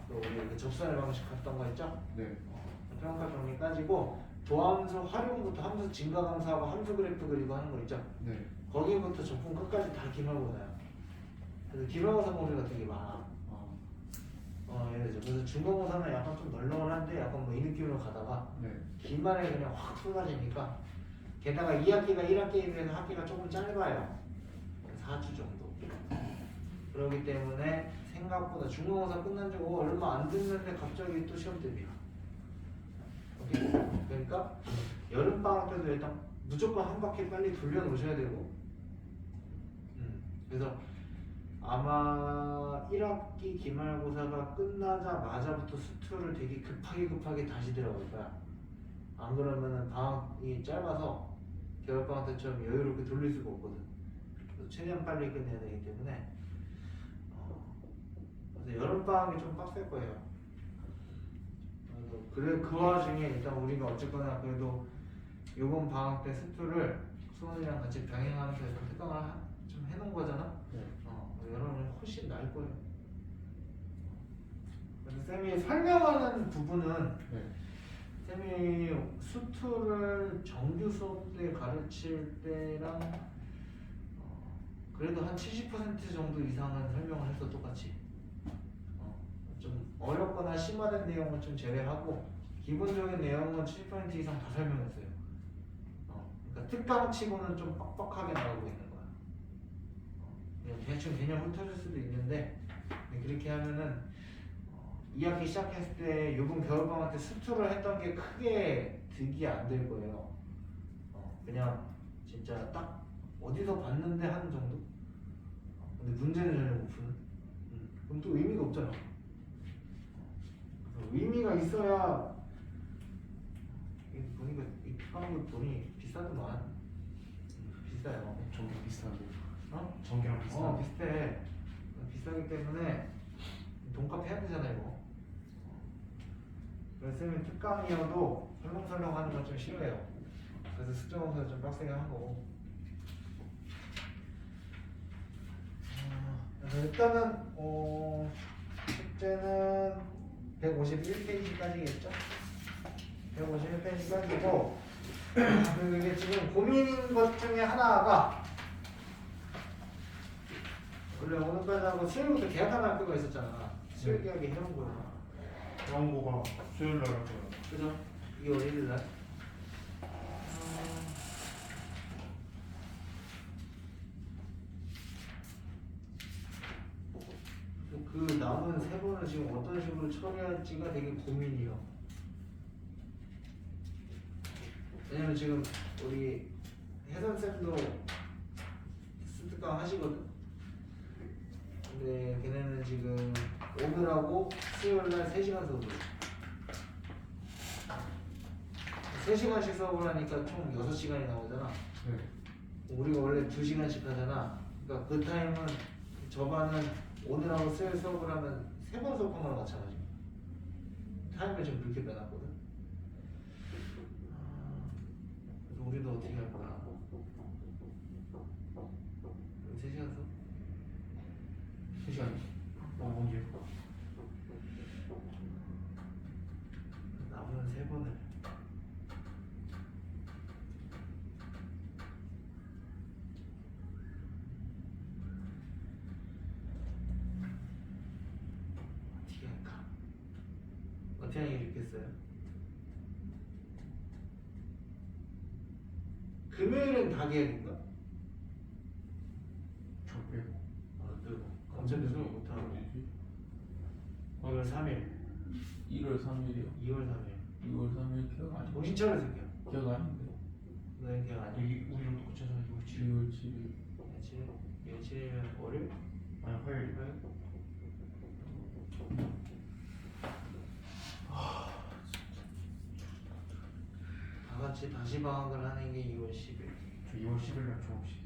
또 우리 그 접선의 방식 갔던 거 있죠? 네. 평가 정리까지고 도함수 활용부터 함수 증가 감사하고 함수 그래프 그리고 하는 거 있죠? 네. 거기부터 적분 끝까지 다 기말고사야. 그래서 기말고사 모듈가 되게 많아. 예를 들어 그래서 중간고사는 약간 좀 널널한데 약간 뭐 이 느낌으로 가다가 네. 기말에 그냥 확 쏟아지니까 게다가 2학기가 1학기에 비해서 학기가 조금 짧아요. 4주 정도. 그렇기 때문에 생각보다 중간고사 끝난 지 얼마 안 됐는데 갑자기 또 시험 대비야. 오케이? 그러니까 여름방학 때도 일단 무조건 한 바퀴 빨리 돌려놓으셔야 되고 그래서 아마 1학기 기말고사가 끝나자마자부터 수투를 되게 급하게 다시 들어갈 거야. 안 그러면은 방학이 짧아서 겨울방학 때처럼 여유롭게 돌릴 수가 없거든. 그래서 최대한 빨리 끝내야 되기 때문에 그래서 여름방학이 좀 빡셀 거예요. 그래 그 와중에 일단 우리가 어쨌거나 그래도 이번 방학 때 수투를 수원이랑 같이 병행하면서 이렇게 특강을 좀 해놓은 거잖아. 네. 여러분 훨씬 나을 거예요. 그래서 쌤이 설명하는 부분은 네. 쌤이 수투를 정규 수업 때 가르칠 때랑 그래도 한 70% 정도 이상은 설명을 했어 똑같이. 좀 어렵거나 심화된 내용은 좀 제외하고 기본적인 내용은 70% 이상 다 설명했어요. 그러니까 특강치고는 좀 빡빡하게 나가고 있는 거야. 그냥 대충 개념 훑어줄 수도 있는데 그렇게 하면은 2학기 시작했을 때 요번 겨울방학 때 수투를 했던 게 크게 득이 안 될 거예요. 그냥 진짜 딱 어디서 봤는데 하는 정도? 근데 문제는 전혀 못 푸는? 그럼 또 의미가 없잖아. 의미가 있어야 보니까 이 특강도 돈이 비싸더만. 비싸요. 전기랑 비슷한데. 어? 전기랑 비슷한데. 비슷해. 비싸기 때문에 돈값 해야 되잖아 이거. 그래서 쌤이 특강이어도 설렁설렁 하는 건 좀 싫어해요. 그래서 숙제 검사 좀 빡세게 하고. 그래서 일단은 숙제는 151페이지까지겠죠? 151페이지까지고 그리고 이게 지금 고민인 것 중에 하나가 원래 오늘까지 하고 수요일부터 계약하는 학교가 있었잖아. 수요일 계약이 해온 거야. 영어고가 수요일 날 할 거예요. 그죠? 이게 월요일 날. 그 남은 세 번을 지금 어떤 식으로 처리할지가 되게 고민이에요. 왜냐면 지금 우리 혜선쌤도 스특강 하시거든. 근데 걔네는 지금 오늘하고 수요일날 3시간 수업을 3시간씩 수업을 하니까 총 6시간이 나오잖아. 네. 우리가 원래 2시간씩 하잖아. 그러니까 그 타임은 저 반은 오늘하고 수요일 수업을 하면 3번 수업한 거랑 마찬가지야. 타임을 좀 그렇게 빼놨거든. 그래서 우리도 어떻게 할 거야? 3시간 수업? 3시간이지. 뭔지. 남은 3번을 어떻게 할까? 어떻게 하는 게 좋겠어요? 금요일은 다 계약인가? 저 빼고. 그리고 어차피 수업 못하고 오늘 3일 1월 3일이요. 2월 3일 2월 3일 기억 아닌데. 정신 차려 새끼야. 기억 아닌데. 너는 기억 아니야? 우리랑 똑같잖아. 이거 2월 7일. 며칠이면 월요일? 아니 화요일. 화요일? 다 같이 다시 방학을 하는 게 2월 10일. 저 2월 10일 날 졸업식.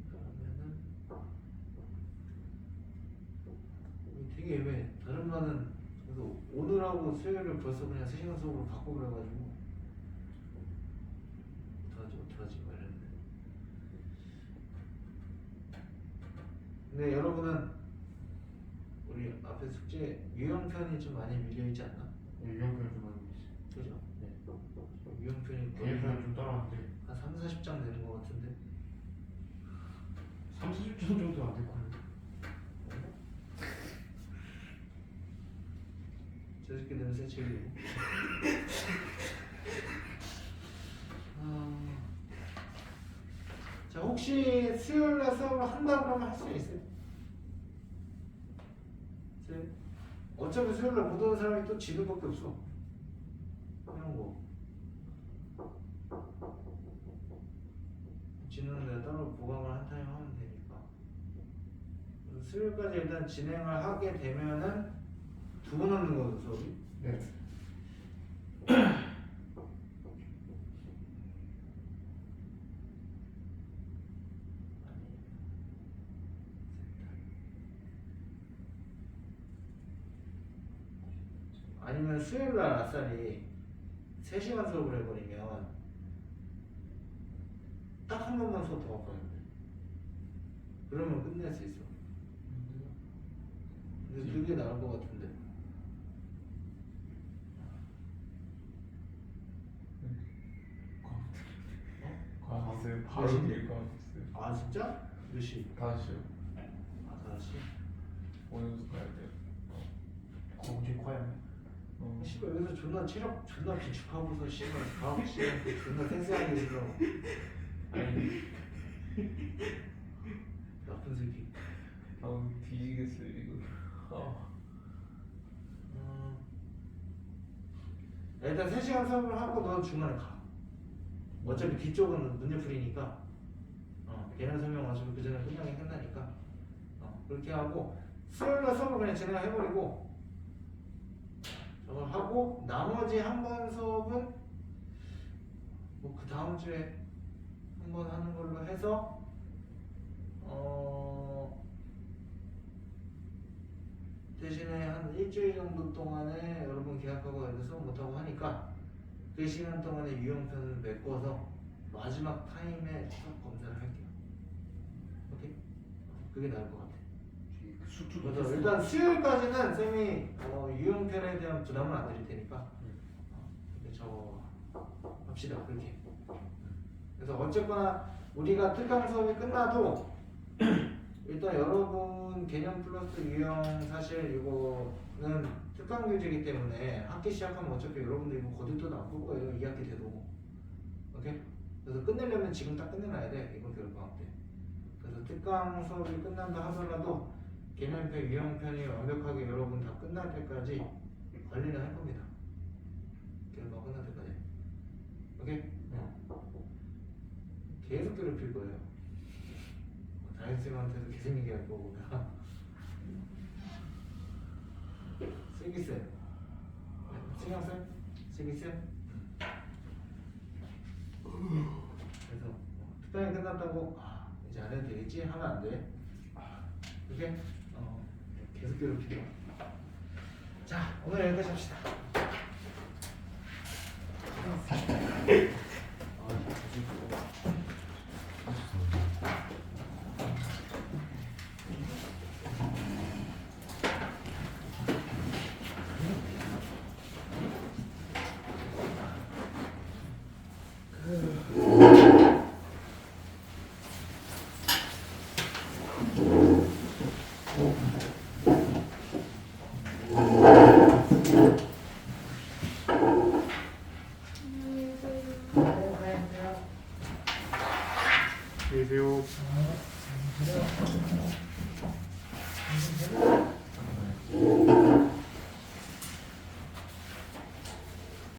그러면은 되게 애매해. 다른 반은 그래서 오늘하고 수요일을 벌써 그냥 3시간 수업으로 바꿔버려가지고 어떡하지 말했는데. 근데 여러분은 우리 앞에 숙제 유형편이 좀 많이 밀려있지 않나? 유형편을 좀 알고 있어요. 그죠? 네. 유형편이 거의 개인편은 좀 따라왔는데 한 3, 40장 되는 것 같은데 30점 정도 안 될 거예요. 저 새끼 냄새 제일 자 혹시 수요일날 수업을 한다 그러면 할 수 있어요? 어차피 수요일날 못 오는 사람이 또 지들밖에 없어. 그냥 뭐 지는 수요일까지 일단 진행을 하게 되면은 두 번 하는 거죠 수업이? 네. 아니면 수요일날 아싸리 3시간 수업을 해버리면 딱 한 번만 수업 더 하면 돼. 그러면 끝낼 수 있어. 근데 그게 나을 것 같은데. 과학생 바로 몇 시인데? 뒤에 과학생. 아 진짜? 몇 시? 5시요. 아 5시? 오연수 가야 돼요. 공지 과연. 씨발 여기서 존나 체력 존나 비축하고서 씨발 과학 시간 존나 생생하게 들어. 아니 나쁜 새끼. 뒤지겠어요 이거. 일단 3시간 수업을 하고 너 중간에 가. 어차피 뒤쪽은 문제풀이니까 개념 설명 어차피 그 전에 끝나긴 끝나니까 그렇게 하고 수요일날 수업을 그냥 진행해버리고 저걸 하고 나머지 한 번 수업은 뭐 그 다음 주에 한 번 하는 걸로 해서 대신에 한 일주일 정도 동안에 여러분 계약하고 애들 수업 못하고 하니까 그 시간 동안에 유형편을 메꿔서 마지막 타임에 수업 검사를 할게요. 오케이? 그게 나을 것 같아. 수투도 그래서 일단 수요일까지는 쌤이 유형편에 대한 부담을 안 드릴 테니까 저 합시다 그렇게. 그래서 어쨌거나 우리가 특강 수업이 끝나도 일단 여러분 개념 플러스 유형 사실 이거는 특강 교재이기 때문에 학기 시작하면 어차피 여러분들 이거 거듭도 안 볼 거예요. 2학기 돼도. 오케이? 그래서 끝내려면 지금 딱 끝내놔야 돼. 이번 겨울방학 때. 그래서 특강 수업이 끝난다 하더라도 개념편, 유형편이 완벽하게 여러분 다 끝날 때까지 관리를 할 겁니다. 겨울방학 끝날 때까지. 오케이? 계속 괴롭힐 거예요. 다현쌤한테도 계속 얘기할 거고. 슬기쌤, 승영쌤, 슬기쌤. 그래서 특강이 끝났다고 이제 안 해도 되겠지 하면 안 돼. 오케이? 계속 괴롭히려. 자, 오늘 여기까지 합시다.